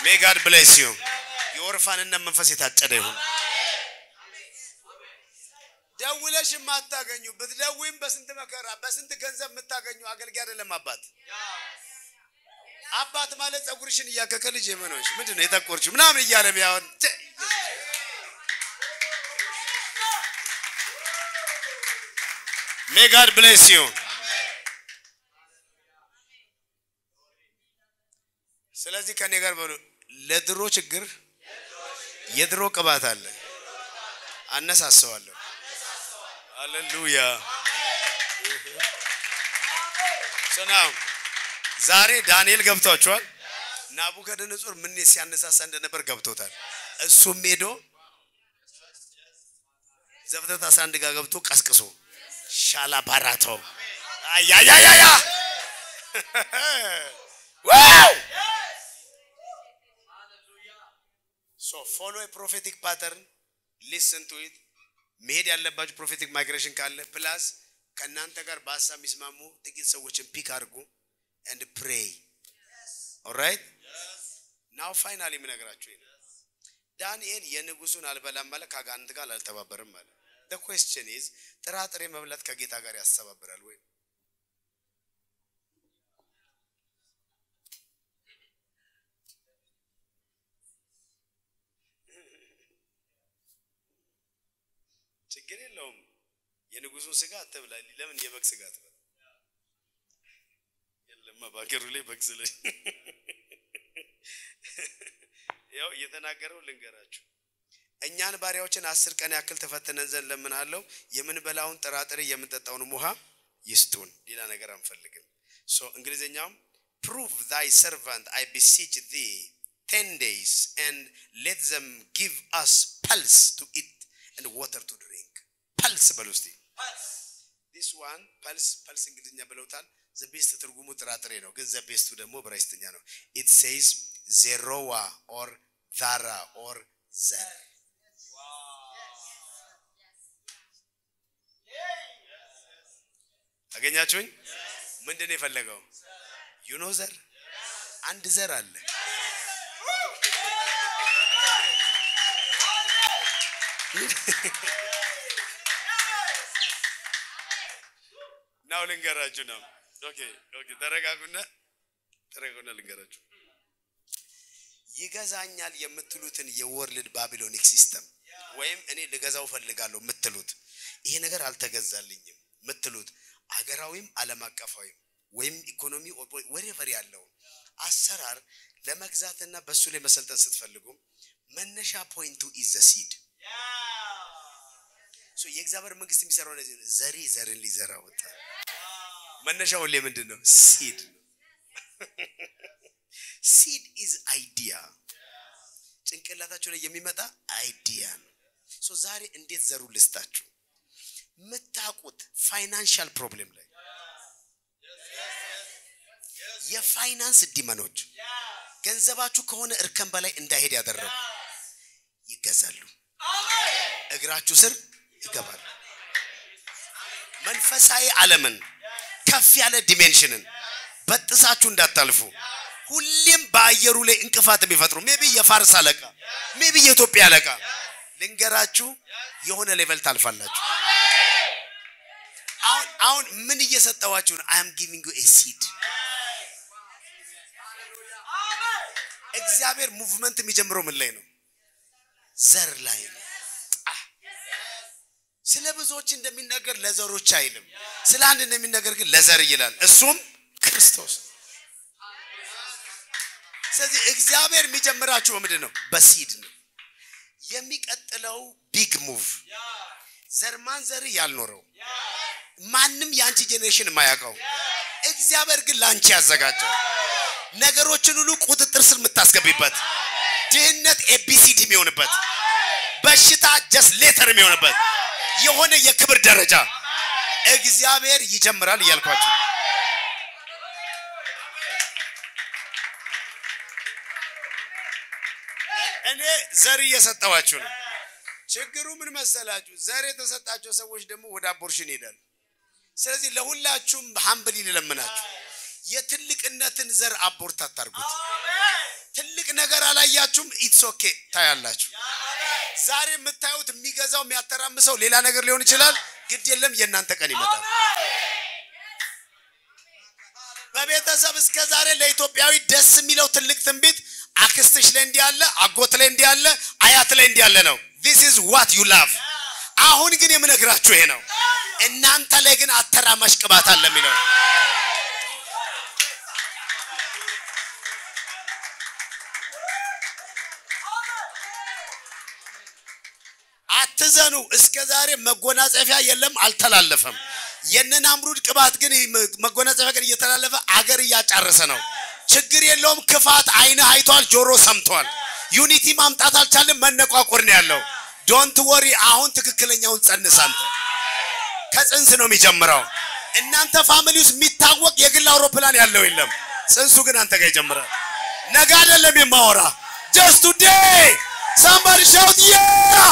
May God bless you. የኦርፋንና መንፈስ የታጨደ ይሁን ደውለሽ ማታገኙ በትደውይም በስንት መከራ በስንት ገንዘብ መታገኙ አገልጋይ አይደለም አባት ማለት ጸጉርሽን ያከከ ልጅ የመኖሽ ምንድነው የታቆርቹ ምናምን ይያለ ቢያውን May God bless you. ስለዚህ ከኔ ጋር በሉ ለድሮ ችግር የድሮ ቅባት አለ አነሳሳዋለሁ ሃሌሉያ ሰናው ዛሬ ዳንኤል ገብቷቸዋል ናቡከደነጾር ምን ሲያነሳሳ እንደነበር ገብቶታል እሱም ሄዶ ዘፍጥረት 11 ጋር ገብቶ ቀስቅሶ ሻላ ባራቶ አያያያያ ዋው so follow a prophetic pattern listen to it መሄድ ያለባችሁ prophetic migration ካለ plus ከናንተ ጋር በሐሳብ ይስማሙ ጥቂት ሰዎችን ፒክ አድርጉ and pray all right now finally ምን ነገራችሁ ዳንኤል የንጉሱን አልበላም ማለት ካጋንንት ጋር አልተባበረም ማለት the question is ጥራጥሬ መብላት ከጌታ ጋር ያስተባብራል ወይ ችግር የለውም የንጉሱን ስጋ አትብላ ለምን የበግ ስጋ አትበላ የለማ ባገሩ ላይ በግ ስለ ያው እየተናገረው ልንገራችሁ እኛን ባሪያዎችን 10 ቀን ያክል ተፈተነን ዘንድ ለምንአለው የምንበላውን ጥራጥሬ የምንጠጣውን ውሃ ይስጡን ሌላ ነገር አንፈልግም so እንግሊዘኛው prove thy servant I beseech thee 10 days and let them give us pulse to eat and water to drink pulse በሉስቲ this one pulse እንግሊዘኛ ብለውታል the best ትርጉሙ ጥራጥሬ ነው ግን the best ደግሞ ብራይስተኛ ነው it says zeroa or zara or zer አገኛችሁኝ ምንድነው የፈለገው you know ዘር አንድ ዘር አለ ናው ልንገራችሁ ነው ኦኬ ተረጋጉና ልንገራችሁ ይገዛኛል የምትሉትን የወርልድ ባቢሎኒክ ሲስተም ወይም እኔ ልገዛው ፈልጋለሁ የምትሉት ይሄ ነገር አልተገዛልኝም የምትሉት አገራዊም ዓለም አቀፋዊም ወይም ኢኮኖሚ ወሬቨር ያለው አሰራር ለመግዛትና በሱ ላይ መሰልጠን ስትፈልጉ መነሻ ፖይንቱ ኢዝ ዘ ሲድ ሶ የእግዚአብሔር መንግስት የሚሰራው ነው ዘርን ሊዘራ ወጣ መነሻው ለምንድነው ሲድ seed is idea ጭንቅላታችሁ ላይ የሚመጣ አይዲያ ነው ሶ ዛሬ እንዴት ዘሩ ልስታችሁ መታቁት ፋይናንሻል ፕሮብሌም ላይ የፋይናንስ ዲማኖች ገንዘባችሁ ከሆነ እርከን በላይ እንዳይሄድ ያደረጉ ይገዛሉ አሜን እግራችሁ ስር ይገባሉ መንፈሳዊ ዓለምን ከፍ ያለ ዲሜንሽንን በጥሳችሁ እንዳታልፉ ሁሌም ባየሩ ላይ እንቅፋት የሚፈጥሩ ሜቢ የፋርስ አለቃ ሜቢ የኢትዮጵያ አለቃ ልንገራችሁ የሆነ ሌቨል ታልፋላችሁ አሁን ምን እየሰጣዋችሁ ነው I am giving you a seed እግዚአብሔር ሙቭመንት የሚጀምረው ምን ላይ ነው ዘር ላይ ነው ስለ ብዙዎች እንደሚነገር ለዘሮች አይልም ስለ አንድ እንደሚነገር ግን ለዘር ይላል እሱም ክርስቶስ ስለዚህ እግዚአብሔር የሚጀምራችሁ በምንድነው በሲድ ነው የሚቀጥለው ቢግ ሙቭ ዘርማን ዘር ያልኖረው ማንንም ያንቺ ጄኔሬሽን ማያውቀው እግዚአብሔር ግን ላንቺ ያዘጋጀው ነገሮችን ሁሉ ቁጥጥር ስር የምታስገቢበት ድህነት ኤቢሲዲ የሚሆንበት በሽታ ጀስት ሌተር የሚሆንበት የሆነ የክብር ደረጃ እግዚአብሔር ይጀምራል ይያልኳችሁ እኔ ዘር እየሰጣዋችሁ ነው ችግሩ ምን መሰላችሁ ዘር የተሰጣቸው ሰዎች ደግሞ ወደ አቦርሽን ይሄዳሉ ስለዚህ ለሁላችሁም ሃምብል ይለምናችሁ የትልቅነትን ዘር አቦርት አታርጉት ትልቅ ነገር አላያችሁም ኢትስ ኦኬ ታያላችሁ ዛሬ የምታዩት የሚገዛው የሚያተራምሰው ሌላ ነገር ሊሆን ይችላል ግድ የለም የናንተ ቀን ይመጣል በቤተሰብ እስከ ዛሬ ለኢትዮጵያዊ ደስ የሚለው ትልቅ ትንቢት አክስትሽ ላይ እንዲያለ አጎት ላይ እንዲያለ አያት ላይ እንዲያለ ነው this is what you love አሁን ግን የምነግራችሁ ይሄ ነው እናንተ ላይ ግን አተራማሽ ቅባት አለ የሚለው አትዘኑ እስከዛሬ መጎናጸፊያ የለም አልተላለፈም የነናምሩድ ቅባት ግን መጎናጸፊያ ግን እየተላለፈ አገር ያጫረሰ ነው ችግር የለውም ክፋት አይነ አይቷል ጆሮ ሰምቷል ዩኒቲ ማምጣት አልቻለም መነቋቆር ነው ያለው ዶንት ወሪ አሁን ትክክለኛውን ጸንሳንተ ከጽንስ ነው የሚጀምረው እናንተ ፋሚሊውስ የሚታወቅ የግል አውሮፕላን ያለው የለም ጽንሱ ግን አንተ ጋር ይጀምራል ነገ አይደለም የማወራ just today somebody shout yeah